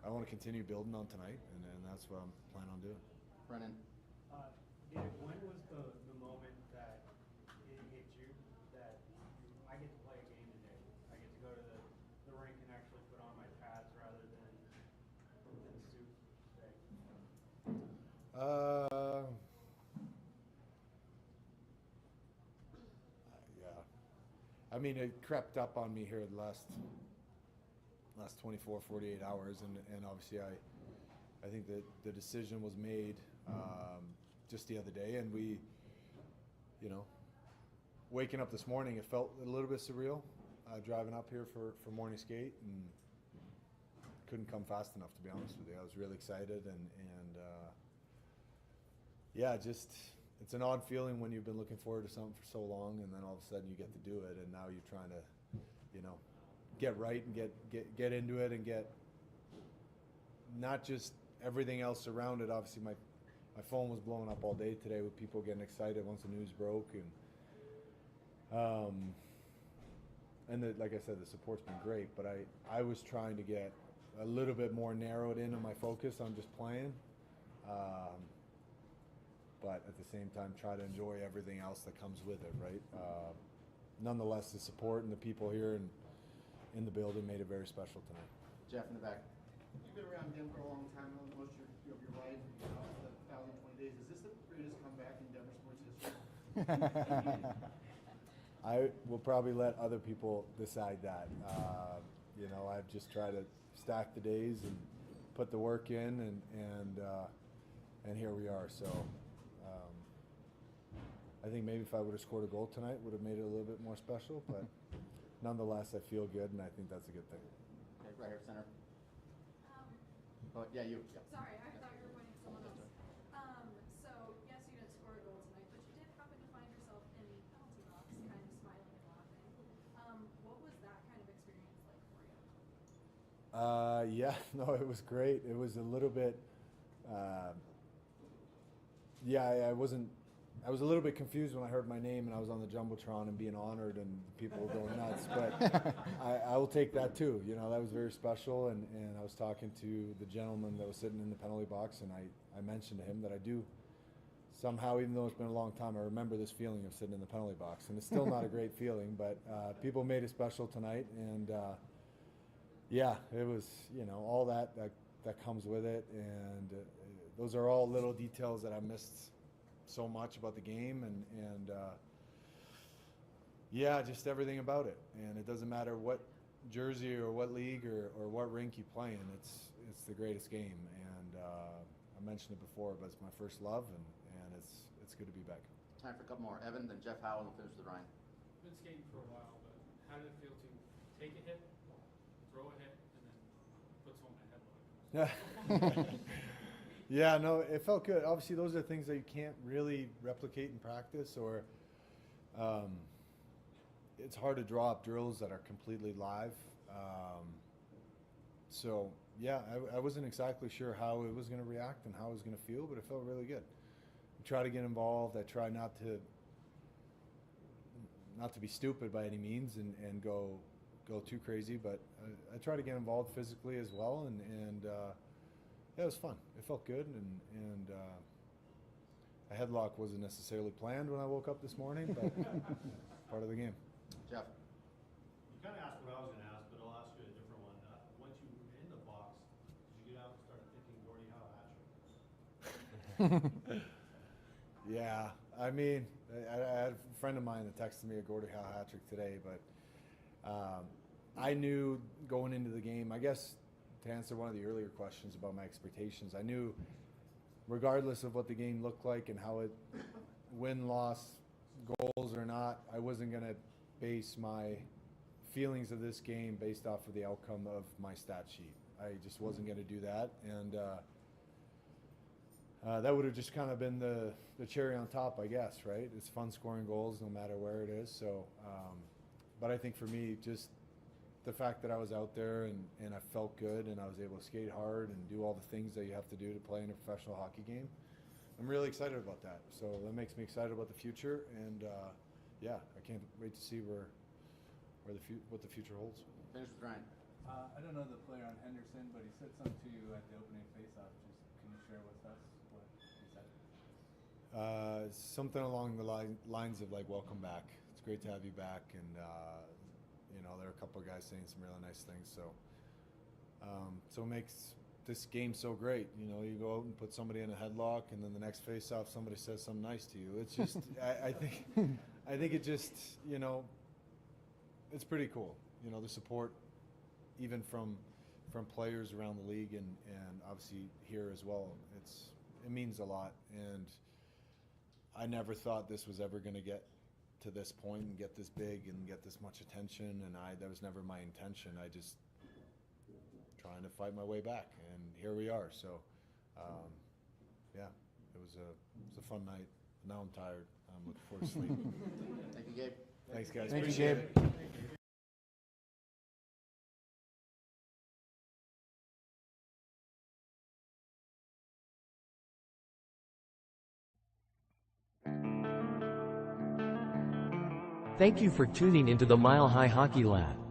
want to continue building on tonight, and that's what I'm planning on doing. Brennan. David, when was the moment that it hit you that I get to play a game today? I get to go to the rink and actually put on my pads rather than the suit today? Yeah. I mean, it crept up on me here the last 24, 48 hours, and obviously I think that the decision was made just the other day, and we, you know, waking up this morning, it felt a little bit surreal, driving up here for morning skate, and couldn't come fast enough, to be honest with you. I was really excited, and yeah, just, it's an odd feeling when you've been looking forward to something for so long, and then all of a sudden you get to do it, and now you're trying to, you know, get right and get into it and get not just everything else around it. Obviously, my phone was blowing up all day today with people getting excited once the news broke, and like I said, the support's been great. But I was trying to get a little bit more narrowed in on my focus on just playing, but at the same time try to enjoy everything else that comes with it, right? Nonetheless, the support and the people here in the building made it very special tonight. Jeff in the back. You've been around Denver a long time, most of your life, 1,020 days. Is this the greatest comeback in Denver sports history? I will probably let other people decide that. I've just tried to stack the days and put the work in, and here we are. So I think maybe if I would have scored a goal tonight, would have made it a little bit more special. But nonetheless, I feel good, and I think that's a good thing. Okay, right here, center. Oh, yeah, you. Yeah. Sorry, I thought you were pointing to someone else. So, yes, you didn't score a goal tonight, but you did happen to find yourself in the penalty box, kind of smiling and laughing. What was that kind of experience like for you? Yeah, no, it was great. It was a little bit, I was a little bit confused when I heard my name and I was on the Jumbotron and being honored and people were going nuts, but I will take that too. That was very special, and I was talking to the gentleman that was sitting in the penalty box, and I mentioned to him that I do somehow, even though it's been a long time, I remember this feeling of sitting in the penalty box, and it's still not a great feeling, but people made it special tonight, and yeah, it was, all that comes with it, and those are all little details that I missed so much about the game, and just everything about it. And it doesn't matter what jersey or what league or what rink you play in, it's the greatest game. And I mentioned it before, but it's my first love, and it's good to be back. Time for a couple more. Evan, then Jeff Howell, and we'll finish with Ryan. Been skating for a while, but how did it feel to take a hit, throw a hit, and then put someone in a headlock? Yeah, no, it felt good. Obviously, those are things that you can't really replicate in practice, or it's hard to draw up drills that are completely live. So, yeah, I wasn't exactly sure how it was going to react and how it was going to feel, but it felt really good. I try to get involved. I try not to be stupid by any means and go too crazy, but I try to get involved physically as well, and yeah, it was fun. It felt good, and a headlock wasn't necessarily planned when I woke up this morning, but part of the game. Jeff. You kind of asked what I was going to ask, but I'll ask you a different one. Once you were in the box, did you get out and start thinking Gordie Howe hat trick? Yeah, I mean, I had a friend of mine that texted me a Gordie Howe hat trick today, but I knew going into the game, I guess, to answer one of the earlier questions about my expectations, I knew regardless of what the game looked like and how it win, loss, goals or not, I wasn't going to base my feelings of this game based off of the outcome of my stat sheet. I just wasn't going to do that, and that would have just kind of been the cherry on top, I guess, right? It's fun scoring goals no matter where it is. So, but I think for me, just the fact that I was out there and I felt good and I was able to skate hard and do all the things that you have to do to play in a professional hockey game, I'm really excited about that. So that makes me excited about the future, and yeah, I can't wait to see what the future holds. Finish with Ryan. I don't know the player on Henderson, but he said something to you at the opening faceoff. Just can you share with us what he said? Something along the lines of like, "Welcome back. It's great to have you back," and there are a couple of guys saying some really nice things. So, so it makes this game so great. You go out and put somebody in a headlock, and then the next face-off, somebody says something nice to you. It's just, I think it just, it's pretty cool. The support, even from players around the league and obviously here as well. It means a lot, and I never thought this was ever going to get to this point and get this big and get this much attention, and that was never my intention. I just trying to fight my way back, and here we are. So yeah, it was a fun night. Now I'm tired. I'm looking forward to sleep. Thank you, Gabe. Thanks, guys. Thank you, Appreciate Gabe. it. Thank you for tuning into the Mile High Hockey Lab.